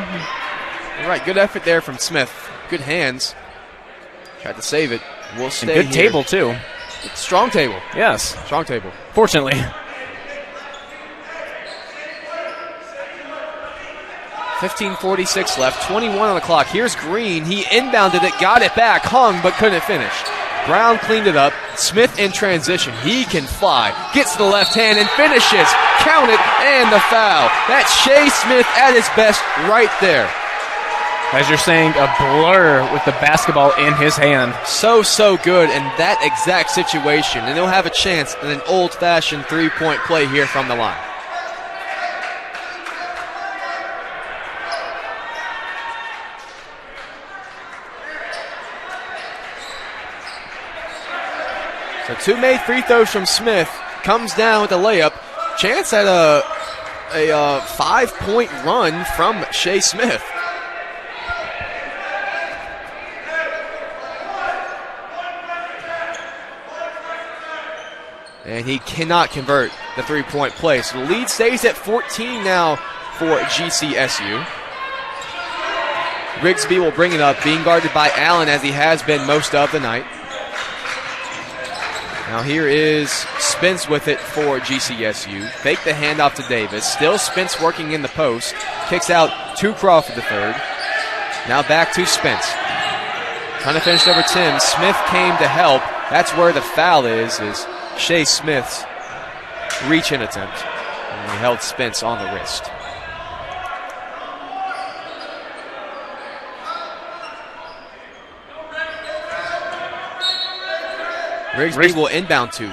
All right, good effort there from Smith. Good hands. Tried to save it. We'll stay and good here. table, too. Strong table. Yes. Strong table. Fortunately. 15:46 left, 21 on the clock. Here's Green. He inbounded it, got it back, hung, but couldn't finish. Brown cleaned it up. Smith in transition. He can fly. Gets to the left hand and finishes. Count it, and the foul. That's Shea Smith at his best right there. As you're saying, a blur with the basketball in his hand. So good in that exact situation. And he'll have a chance in an old-fashioned three-point play here from the line. So 2 made free throws from Smith. Comes down with a layup. Chance at a 5-point run from Shea Smith. And he cannot convert the three-point play. So the lead stays at 14 now for GCSU. Rigsby will bring it up, being guarded by Allen as he has been most of the night. Now here is Spence with it for GCSU. Fake the handoff to Davis. Still Spence working in the post. Kicks out to Crawford the third. Now back to Spence. Trying to finish over Tim. Smith came to help. That's where the foul is Shea Smith's reach-in attempt. And he held Spence on the wrist. Rigsby will inbound to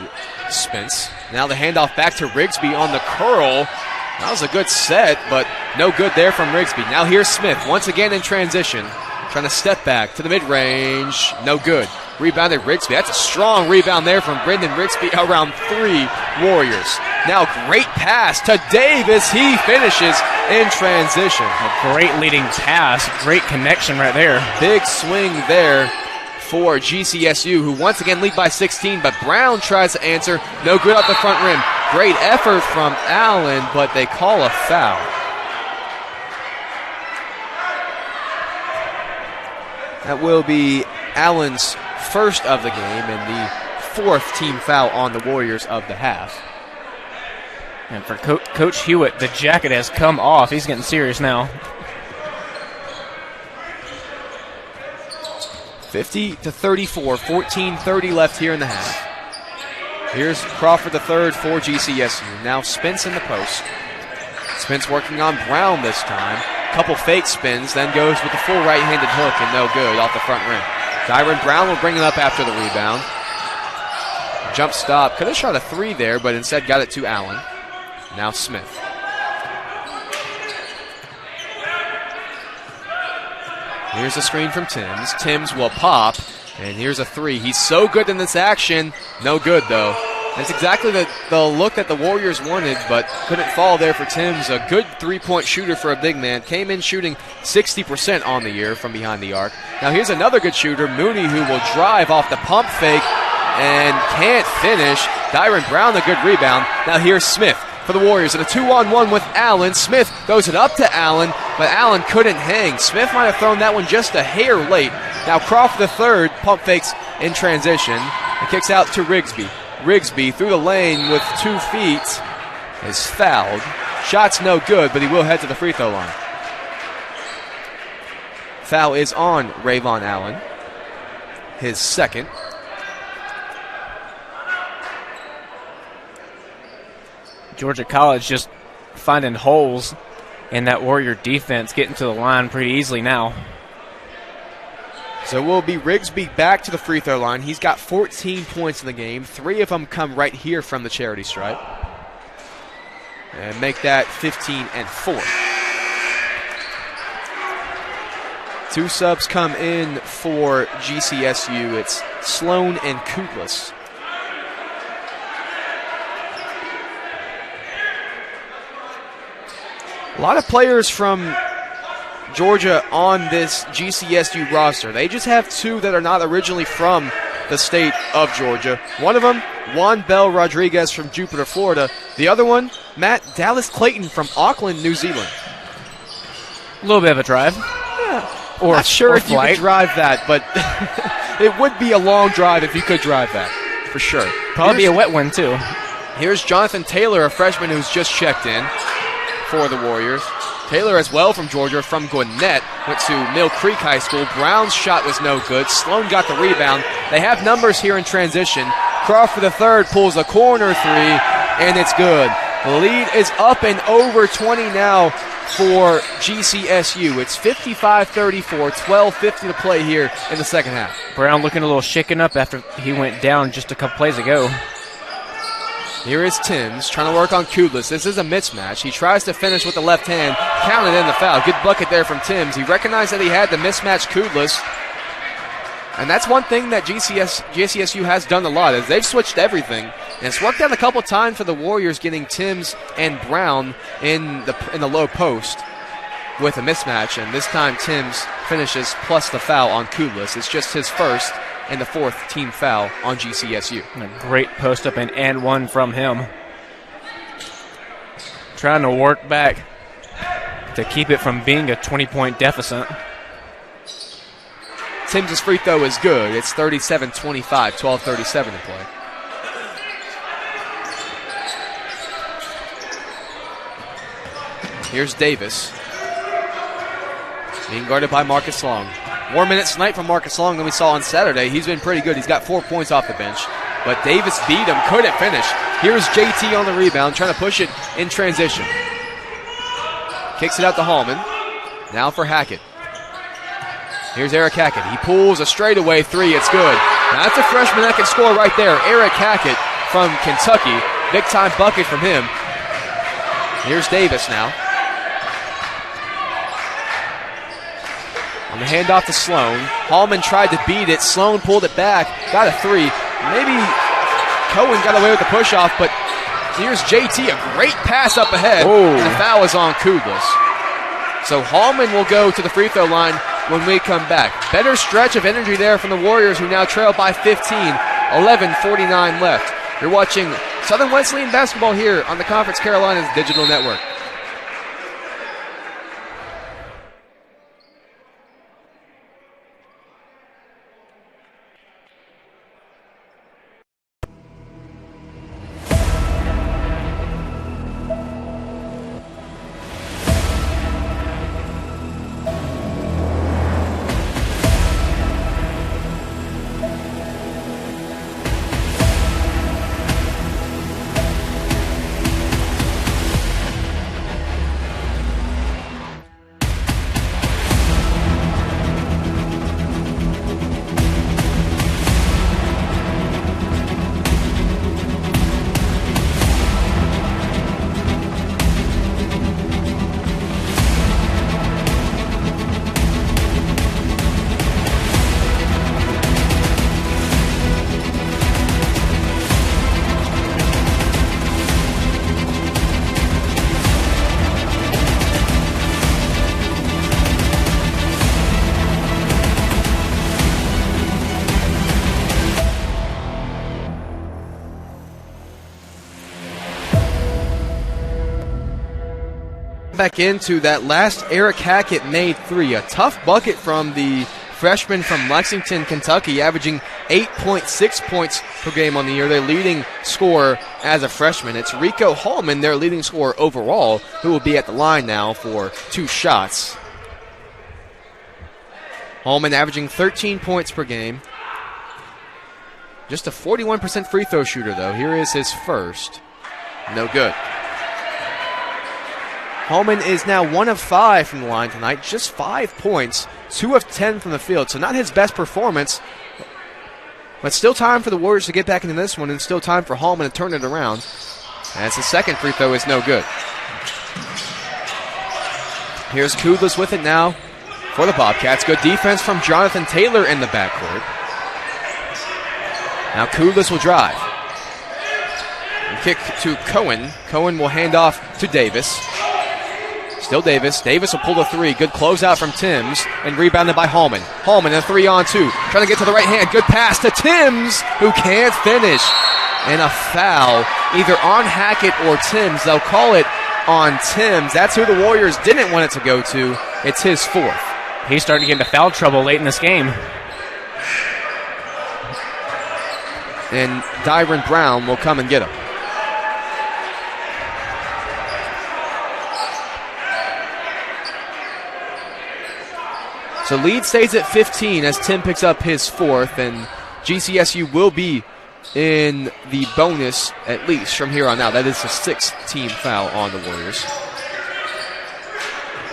Spence. Now the handoff back to Rigsby on the curl. That was a good set, but no good there from Rigsby. Now here's Smith once again in transition. Trying to step back to the mid-range. No good. Rebounded Rigsby. That's a strong rebound there from Brendan Rigsby around 3 Warriors. Now great pass to Davis. He finishes in transition. A great leading pass. Great connection right there. Big swing there for GCSU, who once again lead by 16, but Brown tries to answer. No good off the front rim. Great effort from Allen, but they call a foul. That will be Allen's first of the game and the 4th team foul on the Warriors of the half. And for Coach Hewitt, the jacket has come off. He's getting serious now. 50-34, 14:30 left here in the half. Here's Crawford the third for GCSU. Now Spence in the post. Spence working on Brown this time. Couple fake spins, then goes with the full right-handed hook and no good off the front rim. Tyron Brown will bring it up after the rebound. Jump stop. Could have shot a 3 there, but instead got it to Allen. Now Smith. Here's a screen from Timms. Timms will pop, and here's a 3. He's so good in this action. No good, though. That's exactly the look that the Warriors wanted, but couldn't fall there for Timms. A good three-point shooter for a big man. Came in shooting 60% on the year from behind the arc. Now here's another good shooter, Mooney, who will drive off the pump fake and can't finish. Tyron Brown, a good rebound. Now here's Smith for the Warriors in a 2-on-1 with Allen. Smith throws it up to Allen, but Allen couldn't hang. Smith might have thrown that one just a hair late. Now Crawford the third pump fakes in transition and kicks out to Rigsby. Rigsby through the lane with 2 feet is fouled. Shot's no good, but he will head to the free throw line. Foul is on Rayvon Allen, his second. Georgia College just finding holes And that Warrior defense getting to the line pretty easily now. So will be Rigsby back to the free throw line. He's got 14 points in the game. 3 of them come right here from the charity stripe. And make that 15 and 4. 2 subs come in for GCSU. It's Sloan and Kutlis. A lot of players from Georgia on this GCSU roster. They just have 2 that are not originally from the state of Georgia. One of them, Juan Bell Rodriguez from Jupiter, Florida. The other one, Matt Dallas Clayton from Auckland, New Zealand. A little bit of a drive. Yeah. Not sure if you could drive that, but it would be a long drive if you could drive that, for sure. Probably be a wet one, too. Here's Jonathan Taylor, a freshman who's just checked in for the Warriors. Taylor as well from Georgia, from Gwinnett, went to Mill Creek High School. Brown's shot was no good. Sloan got the rebound. They have numbers here in transition. Crawford III pulls a corner 3, and it's good. The lead is up and over 20 now for GCSU. It's 55-34, 12:50 to play here in the second half. Brown looking a little shaken up after he went down just a couple plays ago. Here is Timms trying to work on Kudlis. This is a mismatch. He tries to finish with the left hand. Counted in the foul. Good bucket there from Timms. He recognized that he had the mismatch Kudlis. And that's one thing that GCSU has done a lot, is they've switched everything. And it's worked out a couple times for the Warriors, getting Timms and Brown in the low post with a mismatch. And this time Timms finishes plus the foul on Kudlis. It's just his first and the 4th team foul on GCSU. And a great post up and one from him. Trying to work back to keep it from being a 20-point deficit. Timms' free throw is good. It's 37-25, 12:37 to play. Here's Davis, being guarded by Marcus Long. More minutes tonight from Marcus Long than we saw on Saturday. He's been pretty good. He's got 4 points off the bench. But Davis beat him, couldn't finish. Here's JT on the rebound, trying to push it in transition. Kicks it out to Hallman. Now for Hackett. Here's Eric Hackett. He pulls a straightaway 3. It's good. Now that's a freshman that can score right there. Eric Hackett from Kentucky. Big time bucket from him. Here's Davis now. On the handoff to Sloan. Hallman tried to beat it. Sloan pulled it back. Got a 3. Maybe Cohen got away with the push-off, but here's JT. A great pass up ahead. And the foul is on Kudlis. So Hallman will go to the free throw line when we come back. Better stretch of energy there from the Warriors, who now trail by 15. 11:49 left. You're watching Southern Wesleyan basketball here on the Conference Carolinas Digital Network. Back into that last Eric Hackett made 3. A tough bucket from the freshman from Lexington, Kentucky, averaging 8.6 points per game on the year. Their leading scorer as a freshman. It's Rico Hallman, their leading scorer overall, who will be at the line now for 2 shots. Hallman averaging 13 points per game. Just a 41% free throw shooter, though. Here is his first. No good. Holman is now 1 of 5 from the line tonight, just 5 points, 2 of 10 from the field, so not his best performance, but still time for the Warriors to get back into this one, and still time for Holman to turn it around, as his second free throw is no good. Here's Kudlis with it now for the Bobcats. Good defense from Jonathan Taylor in the backcourt. Now Kudlis will drive. And kick to Cohen. Cohen will hand off to Davis. Still Davis. Davis will pull the three. Good closeout from Timms and rebounded by Hallman. Hallman in a 3-on-2. Trying to get to the right hand. Good pass to Timms, who can't finish. And a foul either on Hackett or Timms. They'll call it on Timms. That's who the Warriors didn't want it to go to. It's his fourth. He's starting to get into foul trouble late in this game. And Dyron Brown will come and get him. So lead stays at 15 as Tim picks up his fourth, and GCSU will be in the bonus at least from here on out. That is the 6th team foul on the Warriors.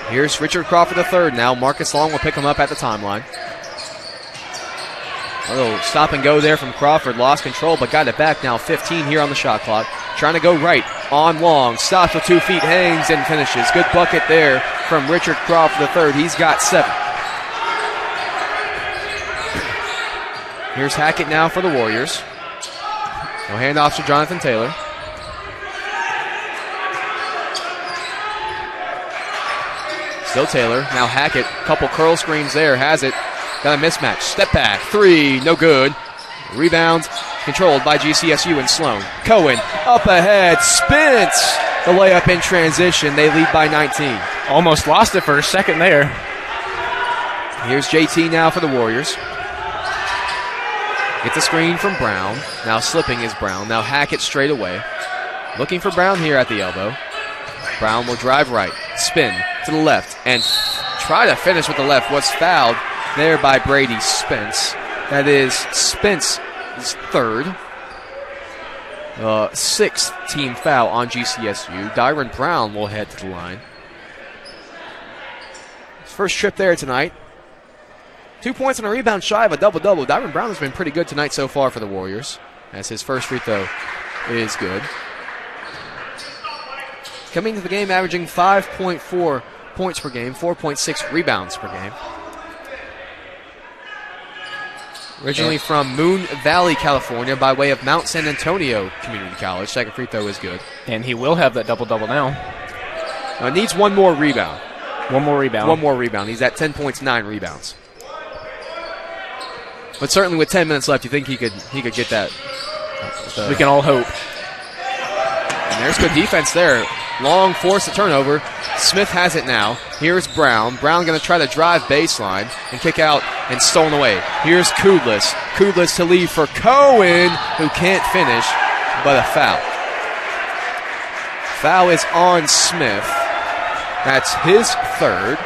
Here's Richard Crawford III now. Marcus Long will pick him up at the timeline. A little stop and go there from Crawford. Lost control, but got it back now. 15 here on the shot clock. Trying to go right on Long. Stops with 2 feet, hangs and finishes. Good bucket there from Richard Crawford III. He's got 7. Here's Hackett now for the Warriors. He'll hand off to Jonathan Taylor. Still Taylor. Now Hackett. Couple curl screens there. Has it. Got a mismatch. Step back. 3. No good. Rebound controlled by GCSU and Sloan. Cohen up ahead. Spence. The layup in transition. They lead by 19. Almost lost it for a second there. Here's JT now for the Warriors. Gets a screen from Brown. Now slipping is Brown. Now Hackett straight away. Looking for Brown here at the elbow. Brown will drive right. Spin to the left. And try to finish with the left. Was fouled there by Brady Spence. That is Spence's third. 6th team foul on GCSU. Dyron Brown will head to the line. His first trip there tonight. 2 points and a rebound shy of a double-double. Dyron Brown has been pretty good tonight so far for the Warriors, as his first free throw is good. Coming to the game averaging 5.4 points per game, 4.6 rebounds per game. Originally from Moon Valley, California, by way of Mount San Antonio Community College. Second free throw is good. And he will have that double-double now. Needs one more rebound. One more rebound. He's at 10 points, 9 rebounds. But certainly with 10 minutes left, you think he could get that. We can all hope. And there's good defense there. Long force a turnover. Smith has it now. Here's Brown. Brown going to try to drive baseline and kick out and stolen away. Here's Kudlis. Kudlis to leave for Cohen, who can't finish, but a foul. Foul is on Smith. That's his third.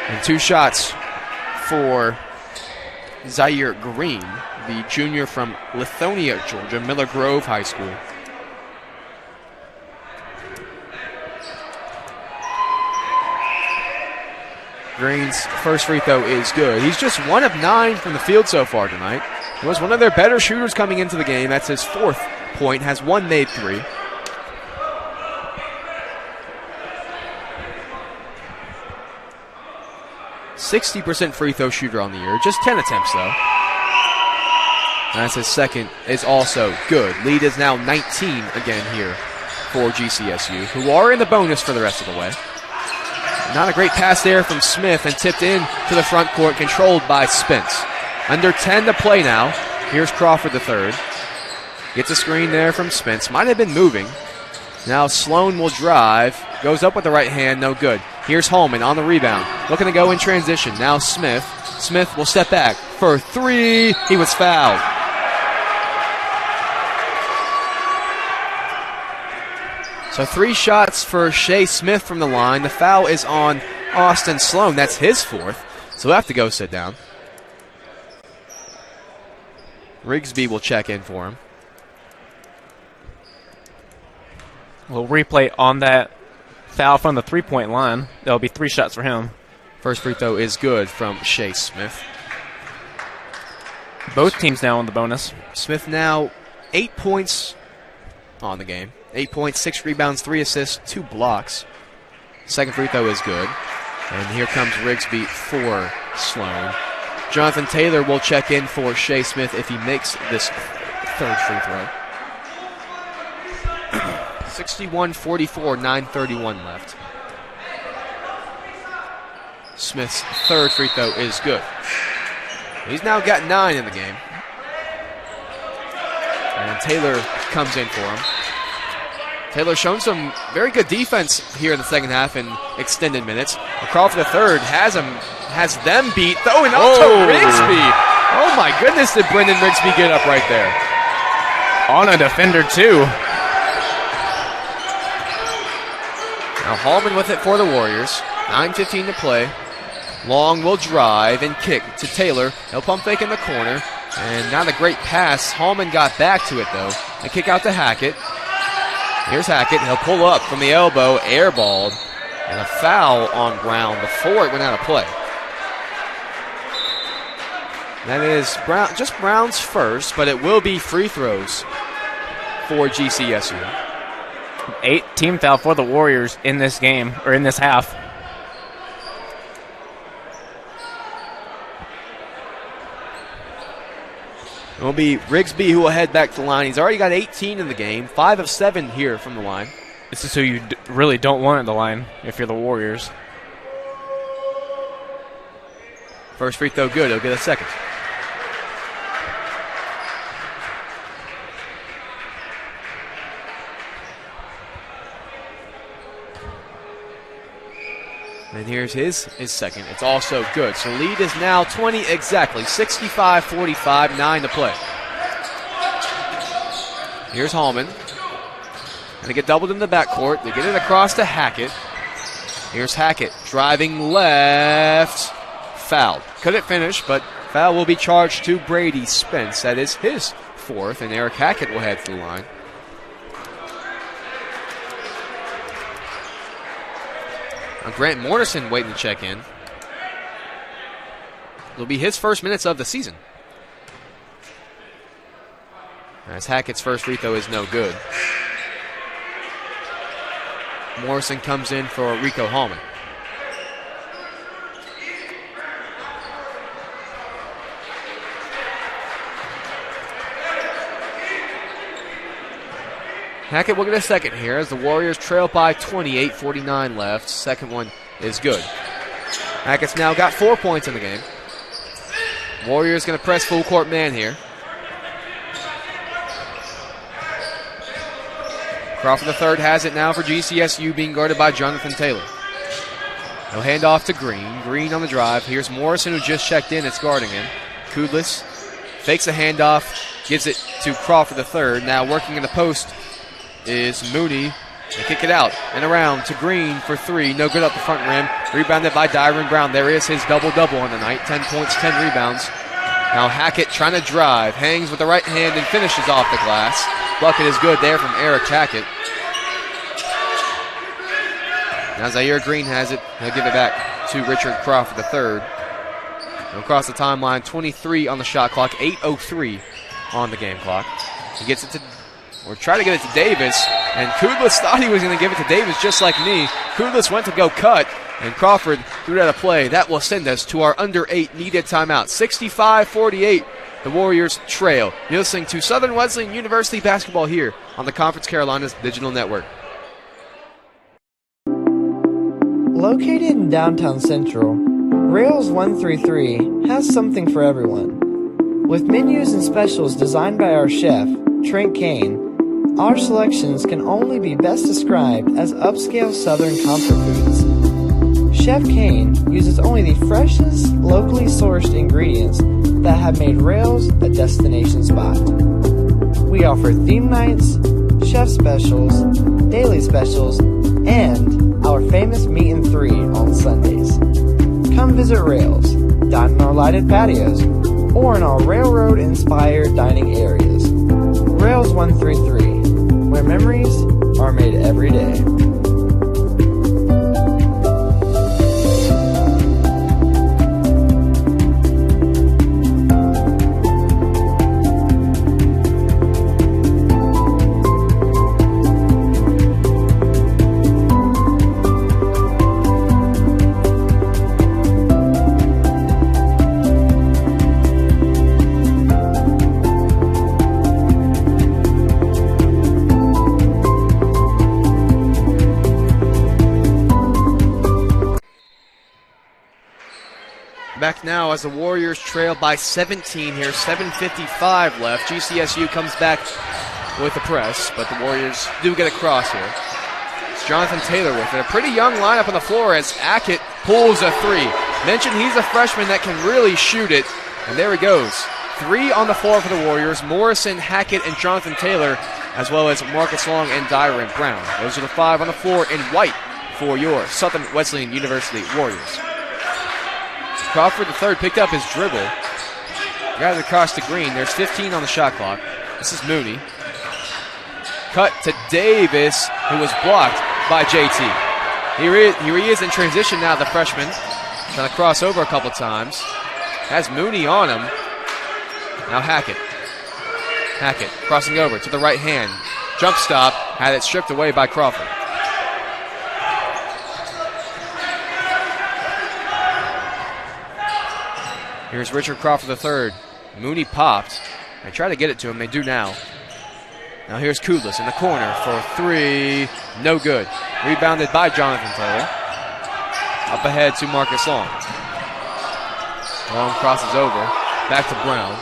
And 2 shots for Zaire Green, the junior from Lithonia, Georgia, Miller Grove High School. Green's first free throw is good. He's just 1 of 9 from the field so far tonight. He was one of their better shooters coming into the game. That's his 4th point, has 1 made 3. %60 free throw shooter on the year. Just 10 attempts, though. That's his second, is also good. Lead is now 19 again here for GCSU, who are in the bonus for the rest of the way. Not a great pass there from Smith, and tipped in to the front court, controlled by Spence. Under 10 to play now. Here's Crawford III. Gets a screen there from Spence. Might have been moving. Now Sloan will drive. Goes up with the right hand, no good. Here's Holman on the rebound. Looking to go in transition. Now Smith. Smith will step back for 3. He was fouled. So 3 shots for Shea Smith from the line. The foul is on Austin Sloan. That's his 4th. So he'll have to go sit down. Rigsby will check in for him. We'll replay on that foul from the three-point line. There'll be 3 shots for him. First free throw is good from Shea Smith. Both teams now on the bonus. Smith now 8 points on the game. 8 points, 6 rebounds, 3 assists, 2 blocks. Second free throw is good. And here comes Rigsby for Sloan. Jonathan Taylor will check in for Shea Smith if he makes this third free throw. 61-44, 9:31 left. Smith's third free throw is good. He's now got 9 in the game. And Taylor comes in for him. Taylor shown some very good defense here in the second half in extended minutes. Crawford III has them beat, throwing up to Rigsby. Oh my goodness, did Brendan Rigsby get up right there. On a defender too. Now Hallman with it for the Warriors. 9:15 to play. Long will drive and kick to Taylor. He'll pump fake in the corner. And not a great pass. Hallman got back to it though. A kick out to Hackett. Here's Hackett. He'll pull up from the elbow, airballed, and a foul on Brown before it went out of play. That is just Brown's first, but it will be free throws for GCSU. 8 team foul for the Warriors in this game, or in this half. It will be Rigsby who will head back to the line. He's already got 18 in the game, 5 of 7 here from the line. This is who you really don't want at the line if you're the Warriors. First free throw good. He'll get a second. And here's his second. It's also good. So lead is now 20 exactly. 65-45, 9 to play. Here's Hallman. Going to get doubled in the backcourt. They get it across to Hackett. Here's Hackett driving left. Fouled. Couldn't finish, but foul will be charged to Brady Spence. That is his 4th, and Eric Hackett will head to the line. Grant Morrison waiting to check in. It'll be his first minutes of the season. As Hackett's first free throw is no good. Morrison comes in for Rico Hallman. Hackett will get a second here as the Warriors trail by 28, 49 left. Second one is good. Hackett's now got 4 points in the game. Warriors going to press full court man here. Crawford III has it now for GCSU, being guarded by Jonathan Taylor. He'll hand off to Green. Green on the drive. Here's Morrison, who just checked in. It's guarding him. Kudlis fakes a handoff, gives it to Crawford III. Now working in the post is Mooney. They kick it out and around to Green for 3. No good up the front rim. Rebounded by Dyron Brown. There is his double-double on the night. 10 points, 10 rebounds. Now Hackett trying to drive. Hangs with the right hand and finishes off the glass. Bucket is good there from Eric Hackett. Now Zaire Green has it. He'll give it back to Richard Crawford III. Across the timeline, 23 on the shot clock, 8:03 on the game clock. He gets it to, or try to get it to Davis, and Kudlis thought he was going to give it to Davis just like me. Kudlis went to go cut, and Crawford threw it out of play. That will send us to our under 8 needed timeout. 65-48, the Warriors trail. You're listening to Southern Wesleyan University basketball here on the Conference Carolinas Digital Network. Located in downtown Central, Rails 133 has something for everyone. With menus and specials designed by our chef, Trent Kane, our selections can only be best described as upscale Southern comfort foods. Chef Kane uses only the freshest, locally sourced ingredients that have made Rails a destination spot. We offer theme nights, chef specials, daily specials, and our famous Meat and 3 on Sundays. Come visit Rails, dine in our lighted patios, or in our railroad-inspired dining areas. Rails 133, where memories are made every day. Back now as the Warriors trail by 17 here, 7:55 left. GCSU comes back with the press, but the Warriors do get a cross here. It's Jonathan Taylor with it. A pretty young lineup on the floor as Hackett pulls a three. Mentioned he's a freshman that can really shoot it, and there he goes. Three on the floor for the Warriors. Morrison, Hackett, and Jonathan Taylor, as well as Marcus Long and Dyron Brown. Those are the five on the floor in white for your Southern Wesleyan University Warriors. Crawford, the third, picked up his dribble. Got it across the green. There's 15 on the shot clock. This is Mooney. Cut to Davis, who was blocked by JT. Here he is in transition now, the freshman. Trying to cross over a couple times. Has Mooney on him. Now Hackett. Hackett crossing over to the right hand. Jump stop. Had it stripped away by Crawford. Here's Richard Crawford III. Mooney popped. They try to get it to him. They do now. Now here's Kudlis in the corner for three. No good. Rebounded by Jonathan Taylor. Up ahead to Marcus Long. Long crosses over. Back to Brown.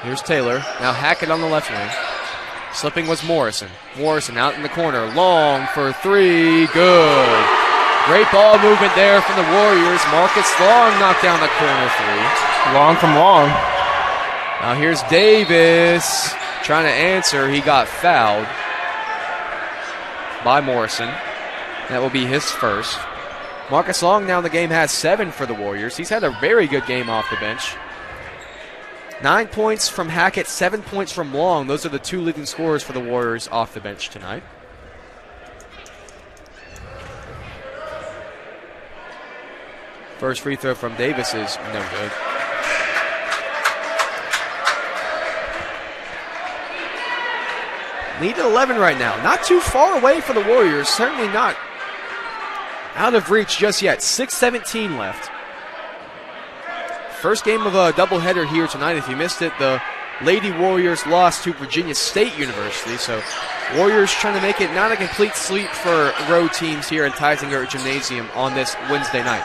Here's Taylor. Now Hackett on the left wing. Slipping was Morrison. Morrison out in the corner. Long for three. Good. Great ball movement there from the Warriors. Marcus Long knocked down the corner three. Long from Long. Now here's Davis trying to answer. He got fouled by Morrison. That will be his first. Marcus Long now in the game has 7 for the Warriors. He's had a very good game off the bench. 9 points from Hackett, 7 points from Long. Those are the two leading scorers for the Warriors off the bench tonight. First free throw from Davis is no good. Lead at 11 right now. Not too far away for the Warriors. Certainly not out of reach just yet. 6:17 left. First game of a doubleheader here tonight. If you missed it, the Lady Warriors lost to Virginia State University. So Warriors trying to make it not a complete sweep for road teams here at Theisinger Gymnasium on this Wednesday night.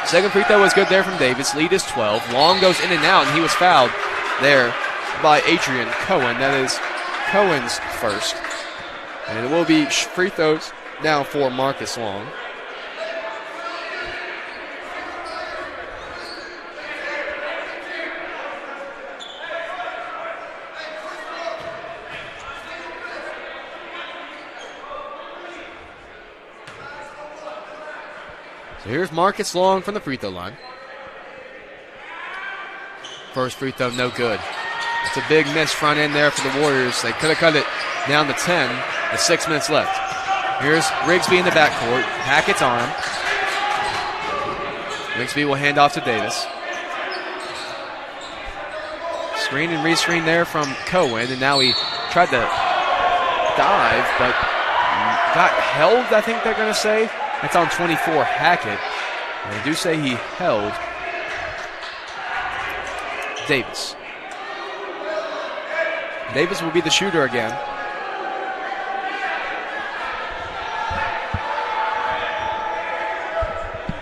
Second free throw was good there from Davis. Lead is 12. Long goes in and out, and he was fouled there by Adrian Cohen. That is Cohen's first. And it will be free throws now for Marcus Long. So here's Marcus Long from the free throw line. First free throw, no good. It's a big miss front end there for the Warriors. They could have cut it down to 10 with 6 minutes left. Here's Rigsby in the backcourt. Hackett's on him. Rigsby will hand off to Davis. Screen and rescreen there from Cohen, and now he tried to dive, but got held, I think they're going to say. That's on 24, Hackett. And they do say he held Davis. Davis will be the shooter again.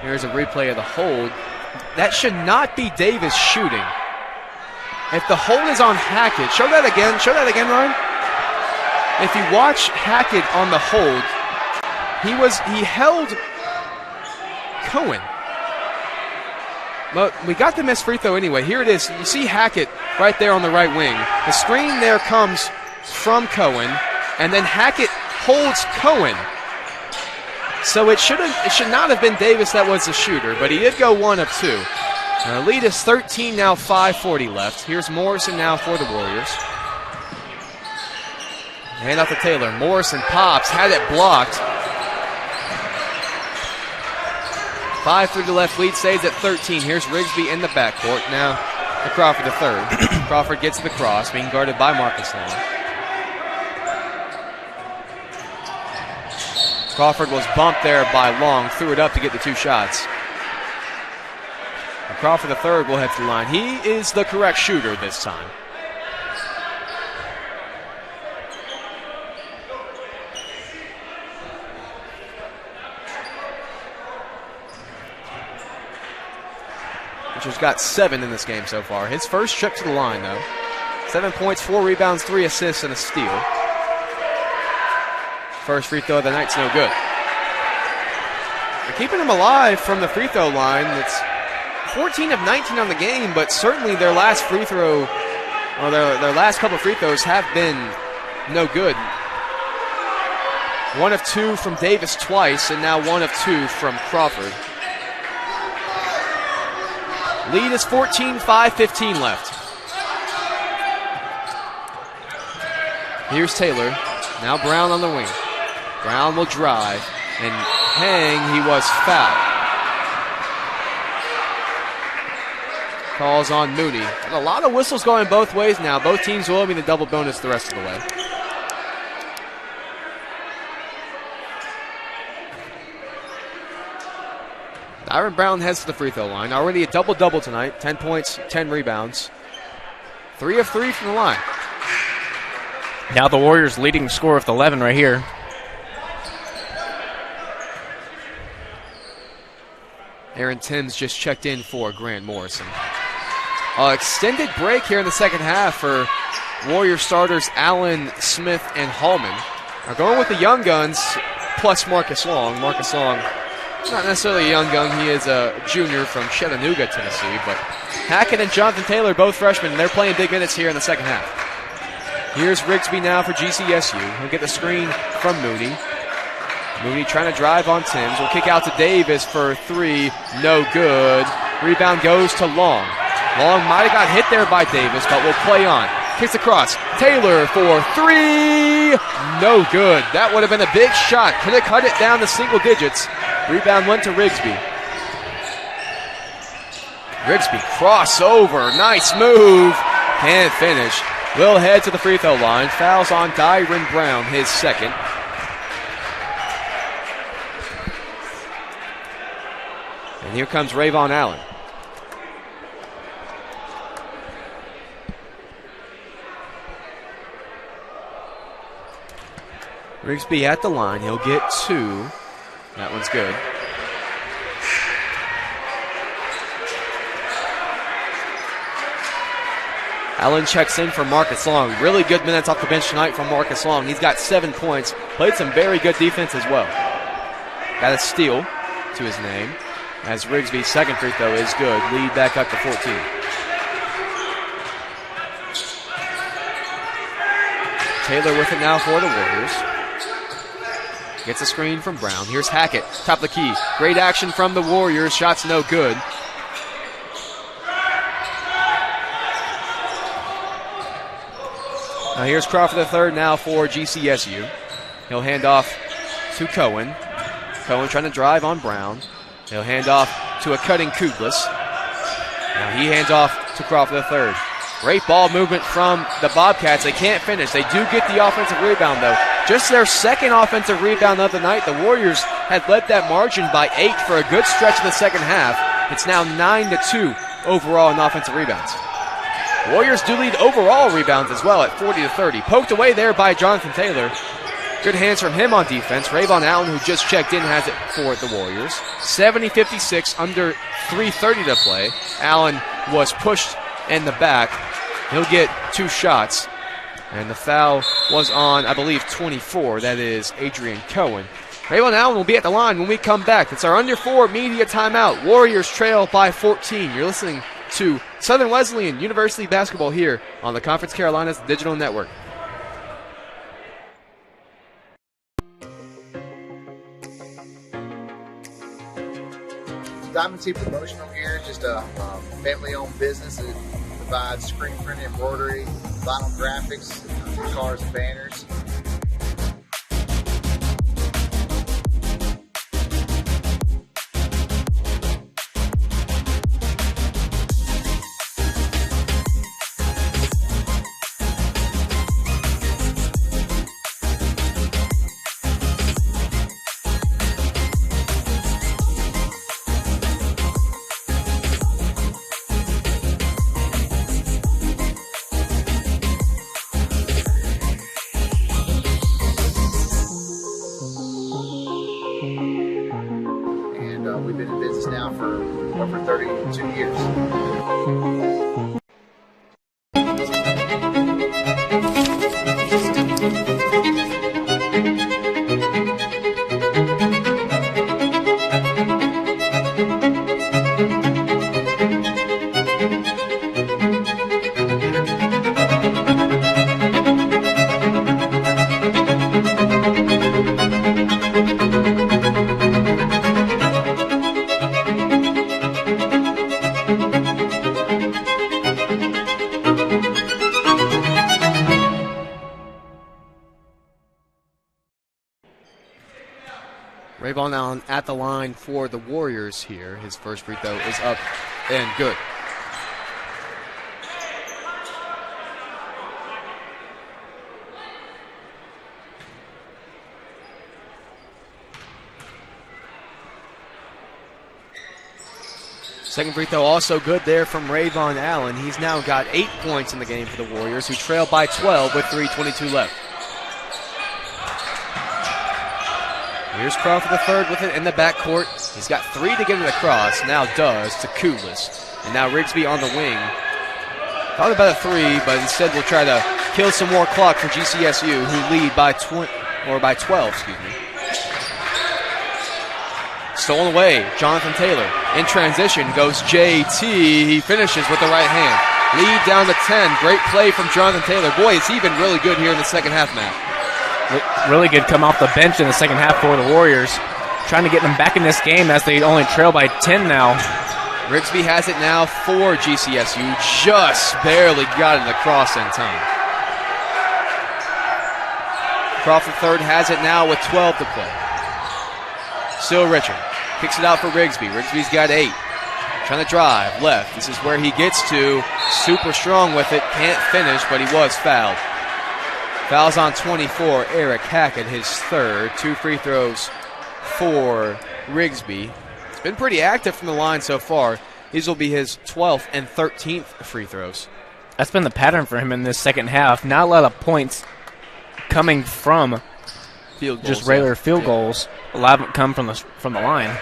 Here's a replay of the hold. That should not be Davis shooting. If the hold is on Hackett, show that again. Show that again, Ryan. If you watch Hackett on the hold, he held Cohen. But we got the missed free throw anyway. Here it is. You see Hackett right there on the right wing. The screen there comes from Cohen, and then Hackett holds Cohen. So it should not have been Davis that was the shooter, but he did go 1 of 2. Lead is 13 now, 5:40 left. Here's Morrison now for the Warriors. Hand off to Taylor. Morrison pops, had it blocked. 5:30 left, lead stays at 13. Here's Rigsby in the backcourt. Now to Crawford the third. Crawford gets the cross, being guarded by Marcus Long. Crawford was bumped there by Long, threw it up to get the two shots. And Crawford the third will head to the line. He is the correct shooter this time. Richards got 7 in this game so far. His first trip to the line, though. 7 points, 4 rebounds, 3 assists, and a steal. First free throw of the night's no good. They're keeping him alive from the free throw line. It's 14 of 19 on the game, but certainly their last free throw, or their last couple of free throws have been no good. 1 of 2 from Davis twice, and now 1 of 2 from Crawford. Lead is 14, 5:15 left. Here's Taylor. Now Brown on the wing. Brown will drive and hang. He was fouled. Calls on Mooney. And a lot of whistles going both ways now. Both teams will be in the double bonus the rest of the way. Dyron Brown heads to the free throw line. Already a double-double tonight. 10 points, 10 rebounds. 3 of 3 from the line. Now the Warriors leading scorer with 11 right here. Aaron Timms just checked in for Grant Morrison. Extended break here in the second half for Warrior starters Allen, Smith, and Hallman. Are going with the young guns plus Marcus Long. Marcus Long, not necessarily a young gun. He is a junior from Chattanooga, Tennessee. But Hackett and Jonathan Taylor, both freshmen, they're playing big minutes here in the second half. Here's Rigsby now for GCSU. He'll get the screen from Mooney. Mooney trying to drive on Timms. Will kick out to Davis for 3. No good. Rebound goes to Long. Long might have got hit there by Davis, but will play on. Kicks across. Taylor for 3. No good. That would have been a big shot. Could have cut it down to single digits. Rebound went to Rigsby. Rigsby crossover. Nice move. Can't finish. Will head to the free throw line. Fouls on Dyron Brown, his second. And here comes Rayvon Allen. Rigsby at the line. He'll get 2. That one's good. Allen checks in for Marcus Long. Really good minutes off the bench tonight from Marcus Long. He's got 7 points. Played some very good defense as well. Got a steal to his name. As Rigsby's second free throw is good. Lead back up to 14. Taylor with it now for the Warriors. Gets a screen from Brown. Here's Hackett, top of the key. Great action from the Warriors. Shot's no good. Now here's Crawford III now for GCSU. He'll hand off to Cohen. Cohen trying to drive on Brown. He'll hand off to a cutting Kuglis. Now he hands off to Crawford III. Great ball movement from the Bobcats. They can't finish. They do get the offensive rebound, though. Just their second offensive rebound of the night. The Warriors had led that margin by 8 for a good stretch of the second half. It's now 9-2 overall in offensive rebounds. Warriors do lead overall rebounds as well at 40-30. Poked away there by Jonathan Taylor. Good hands from him on defense. Rayvon Allen, who just checked in, has it for the Warriors. 70-56, under 3:30 to play. Allen was pushed in the back. He'll get 2 shots. And the foul was on, I believe, 24. That is Adrian Cohen. Rayvon Allen will be at the line when we come back. It's our under 4 media timeout. Warriors trail by 14. You're listening to Southern Wesleyan University basketball here on the Conference Carolinas Digital Network. Diamond T Promotional Gear, just a family-owned business that provides screen printing, embroidery, vinyl graphics for cars and banners. We've been in business now for over 32 years. Rayvon Allen at the line for the Warriors here. His first free throw is up and good. Second free throw also good there from Rayvon Allen. He's now got 8 points in the game for the Warriors, who trail by 12 with 3:22 left. Here's Crawford the third with it in the backcourt. He's got 3 to get it across. Now does to Kulis. And now Rigsby on the wing. Thought about a 3, but instead we'll try to kill some more clock for GCSU, who lead by 12, excuse me. Stolen away, Jonathan Taylor. In transition goes JT. He finishes with the right hand. Lead down to 10. Great play from Jonathan Taylor. Boy, is he been really good here in the second half, Matt. Really good come off the bench in the second half for the Warriors. Trying to get them back in this game as they only trail by 10 now. Rigsby has it now for GCSU. Just barely got it across in time. Crawford third has it now with 12 to play. Still Richard. Kicks it out for Rigsby. Rigsby's got 8. Trying to drive left. This is where he gets to. Super strong with it. Can't finish, but he was fouled. Fouls on 24. Eric Hackett, his third. 2 free throws for Rigsby. It's been pretty active from the line so far. These will be his 12th and 13th free throws. That's been the pattern for him in this second half. Not a lot of points coming from Field goals, just regular field goals. A lot of them come from the line.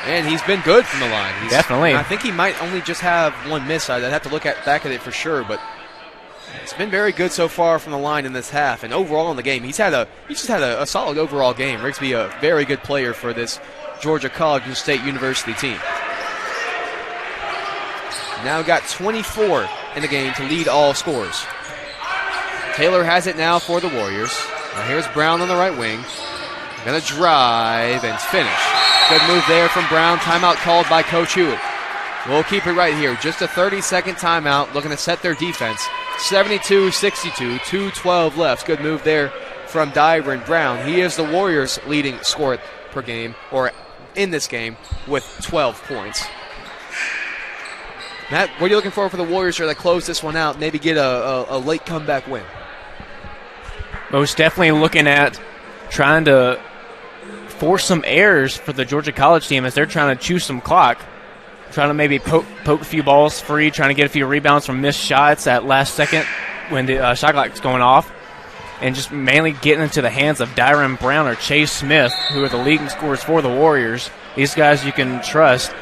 And he's been good from the line. Definitely. I think he might only just have one miss. I'd have to look back at it for sure, but it's been very good so far from the line in this half. And overall in the game, he's just had a solid overall game. Rigsby, a very good player for this Georgia College and State University team. Now got 24 in the game to lead all scores. Taylor has it now for the Warriors. Now here's Brown on the right wing. Gonna drive and finish. Good move there from Brown. Timeout called by Coach Hewitt. We'll keep it right here. Just a 30-second timeout, looking to set their defense. 72-62, 2:12 left. Good move there from Dyron Brown. He is the Warriors' leading scorer per game, or in this game, with 12 points. Matt, what are you looking for the Warriors to close this one out, maybe get a late comeback win? Most definitely looking at trying to force some errors for the Georgia College team as they're trying to chew some clock. Trying to maybe poke a few balls free, trying to get a few rebounds from missed shots at last second when the shot clock's going off. And just mainly getting into the hands of Dyron Brown or Chase Smith, who are the leading scorers for the Warriors. These guys you can trust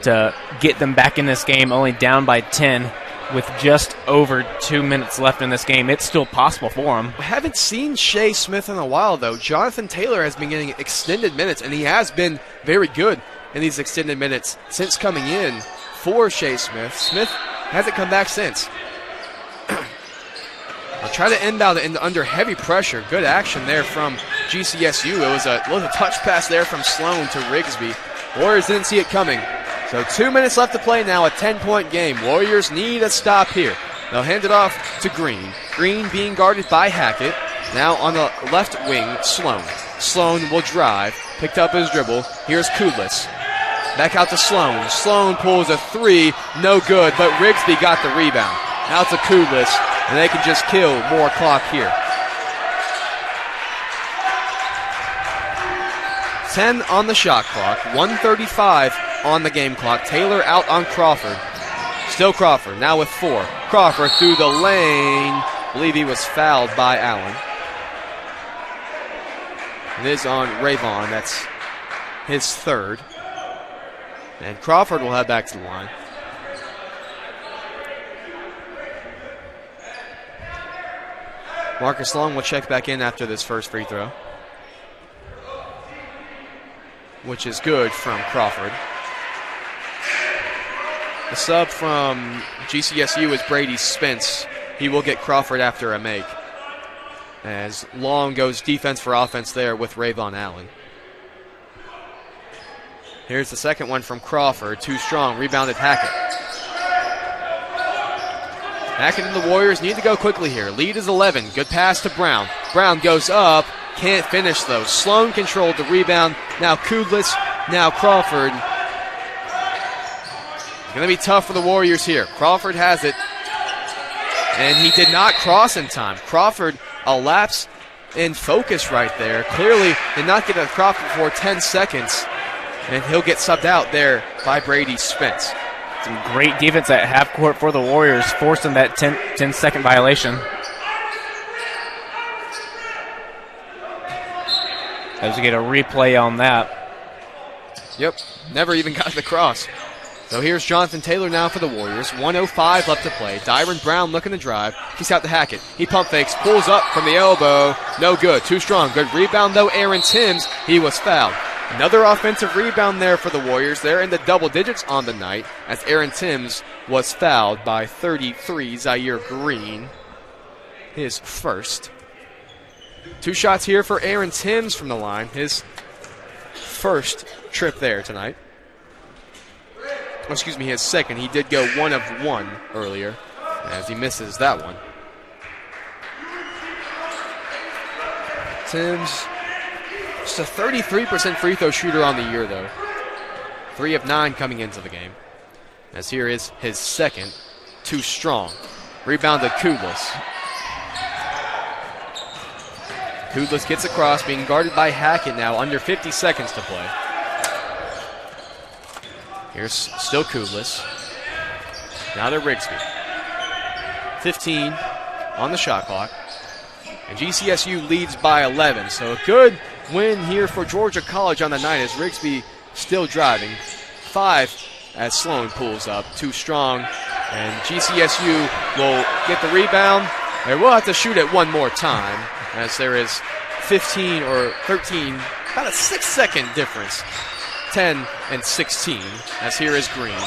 to get them back in this game, only down by 10 with just over 2 minutes left in this game. It's still possible for them. I haven't seen Shea Smith in a while, though. Jonathan Taylor has been getting extended minutes, and he has been very good in these extended minutes since coming in for Shea Smith. Smith hasn't come back since. I'll try to end out under heavy pressure. Good action there from GCSU. It was a touch pass there from Sloan to Rigsby. Warriors didn't see it coming. So 2 minutes left to play now, a 10-point game. Warriors need a stop here. They'll hand it off to Green. Green being guarded by Hackett. Now on the left wing, Sloan. Sloan will drive. Picked up his dribble. Here's Kudlis. Back out to Sloan. Sloan pulls a three. No good, but Rigsby got the rebound. Out to Kudlis, and they can just kill more clock here. 10 on the shot clock. 1:35 on the game clock. Taylor out on Crawford. Still Crawford, now with 4. Crawford through the lane. I believe he was fouled by Allen. It is on Rayvon. That's his third. And Crawford will head back to the line. Marcus Long will check back in after this first free throw, which is good from Crawford. The sub from GCSU is Brady Spence. He will get Crawford after a make, as Long goes defense for offense there with Rayvon Allen. Here's the second one from Crawford. Too strong. Rebounded Hackett. Hackett and the Warriors need to go quickly here. Lead is 11. Good pass to Brown. Brown goes up. Can't finish, though. Sloan controlled the rebound. Now Kudlis. Now Crawford. It's going to be tough for the Warriors here. Crawford has it. And he did not cross in time. Crawford, a lapse in focus right there. Clearly did not get across before 10 seconds. And he'll get subbed out there by Brady Spence. Some great defense at half court for the Warriors, forcing that 10-second violation. As we get a replay on that. Yep, never even got the cross. So here's Jonathan Taylor now for the Warriors. 1:05 left to play. Dyron Brown looking to drive. He's out to Hackett. He pump fakes, pulls up from the elbow. No good, too strong. Good rebound though, Aaron Timms. He was fouled. Another offensive rebound there for the Warriors. They're in the double digits on the night as Aaron Timms was fouled by 33, Zaire Green. His first. 2 shots here for Aaron Timms from the line. His first trip there tonight. Excuse me, his second. He did go 1 of 1 earlier as he misses that one. Timms, just a 33% free throw shooter on the year, though. 3 of 9 coming into the game. As here is his second. Too strong. Rebound to Kudlis. Kudlis gets across, being guarded by Hackett now. Under 50 seconds to play. Here's still Kudlis. Now to Rigsby. 15 on the shot clock. And GCSU leads by 11. So a good win here for Georgia College on the night as Rigsby still driving. 5 as Sloan pulls up. Too strong. And GCSU will get the rebound. They will have to shoot it one more time as there is 15 or 13, about a 6-second difference. 10 and 16 as here is Green.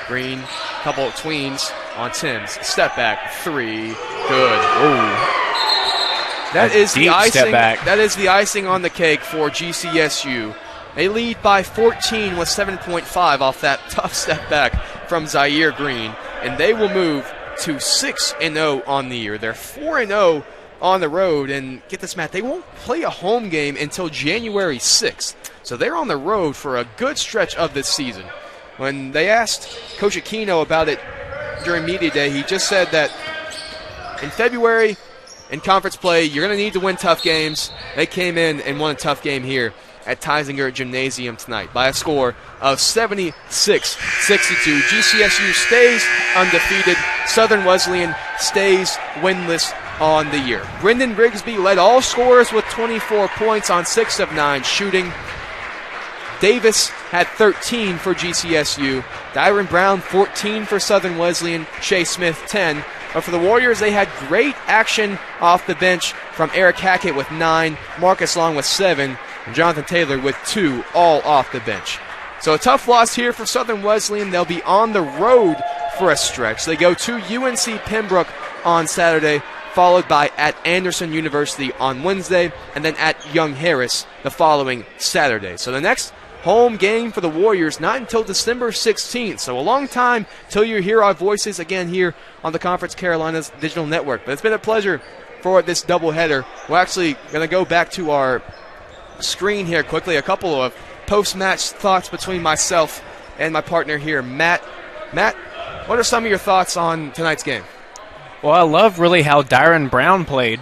Green, couple of tweens on Timms. Step back, 3, good. Oh. That is the icing. That is the icing on the cake for GCSU. They lead by 14 with 7.5 off that tough step back from Zaire Green, and they will move to 6-0 on the year. They're 4-0 on the road, and get this, Matt, they won't play a home game until January 6th. So they're on the road for a good stretch of this season. When they asked Coach Aquino about it during media day, he just said that in February, in conference play, you're going to need to win tough games. They came in and won a tough game here at Teisinger Gymnasium tonight by a score of 76-62. GCSU stays undefeated. Southern Wesleyan stays winless on the year. Brendan Rigsby led all scorers with 24 points on 6 of 9 shooting. Davis had 13 for GCSU. Dyron Brown, 14 for Southern Wesleyan. Shea Smith, 10. But for the Warriors, they had great action off the bench from Eric Hackett with 9, Marcus Long with 7, and Jonathan Taylor with 2, all off the bench. So a tough loss here for Southern Wesleyan. They'll be on the road for a stretch. They go to UNC Pembroke on Saturday, followed by at Anderson University on Wednesday, and then at Young Harris the following Saturday. So the next home game for the Warriors, not until December 16th. So a long time till you hear our voices again here on the Conference Carolinas Digital Network. But it's been a pleasure for this doubleheader. We're actually going to go back to our screen here quickly. A couple of post-match thoughts between myself and my partner here, Matt. Matt, what are some of your thoughts on tonight's game? Well, I love really how Dyron Brown played.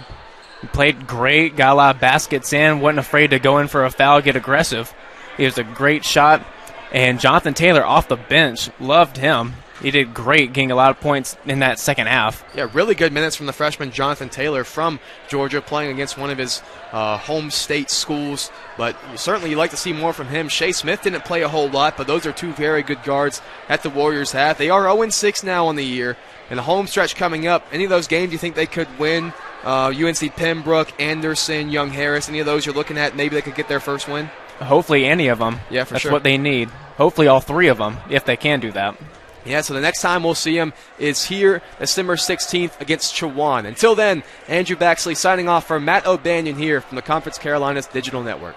He played great, got a lot of baskets in, wasn't afraid to go in for a foul, get aggressive. He was a great shot. And Jonathan Taylor off the bench, loved him. He did great, getting a lot of points in that second half. Yeah, really good minutes from the freshman Jonathan Taylor from Georgia, playing against one of his home state schools. But certainly you'd like to see more from him. Shea Smith didn't play a whole lot, but those are two very good guards that the Warriors have. They are 0-6 now on the year. And the home stretch coming up, any of those games you think they could win? UNC Pembroke, Anderson, Young Harris, any of those you're looking at, maybe they could get their first win? Hopefully any of them. Yeah, for That's sure. what they need. Hopefully all three of them, if they can do that. Yeah, so the next time we'll see him is here December 16th against Chowan. Until then, Andrew Baxley signing off for Matt O'Banion here from the Conference Carolinas Digital Network.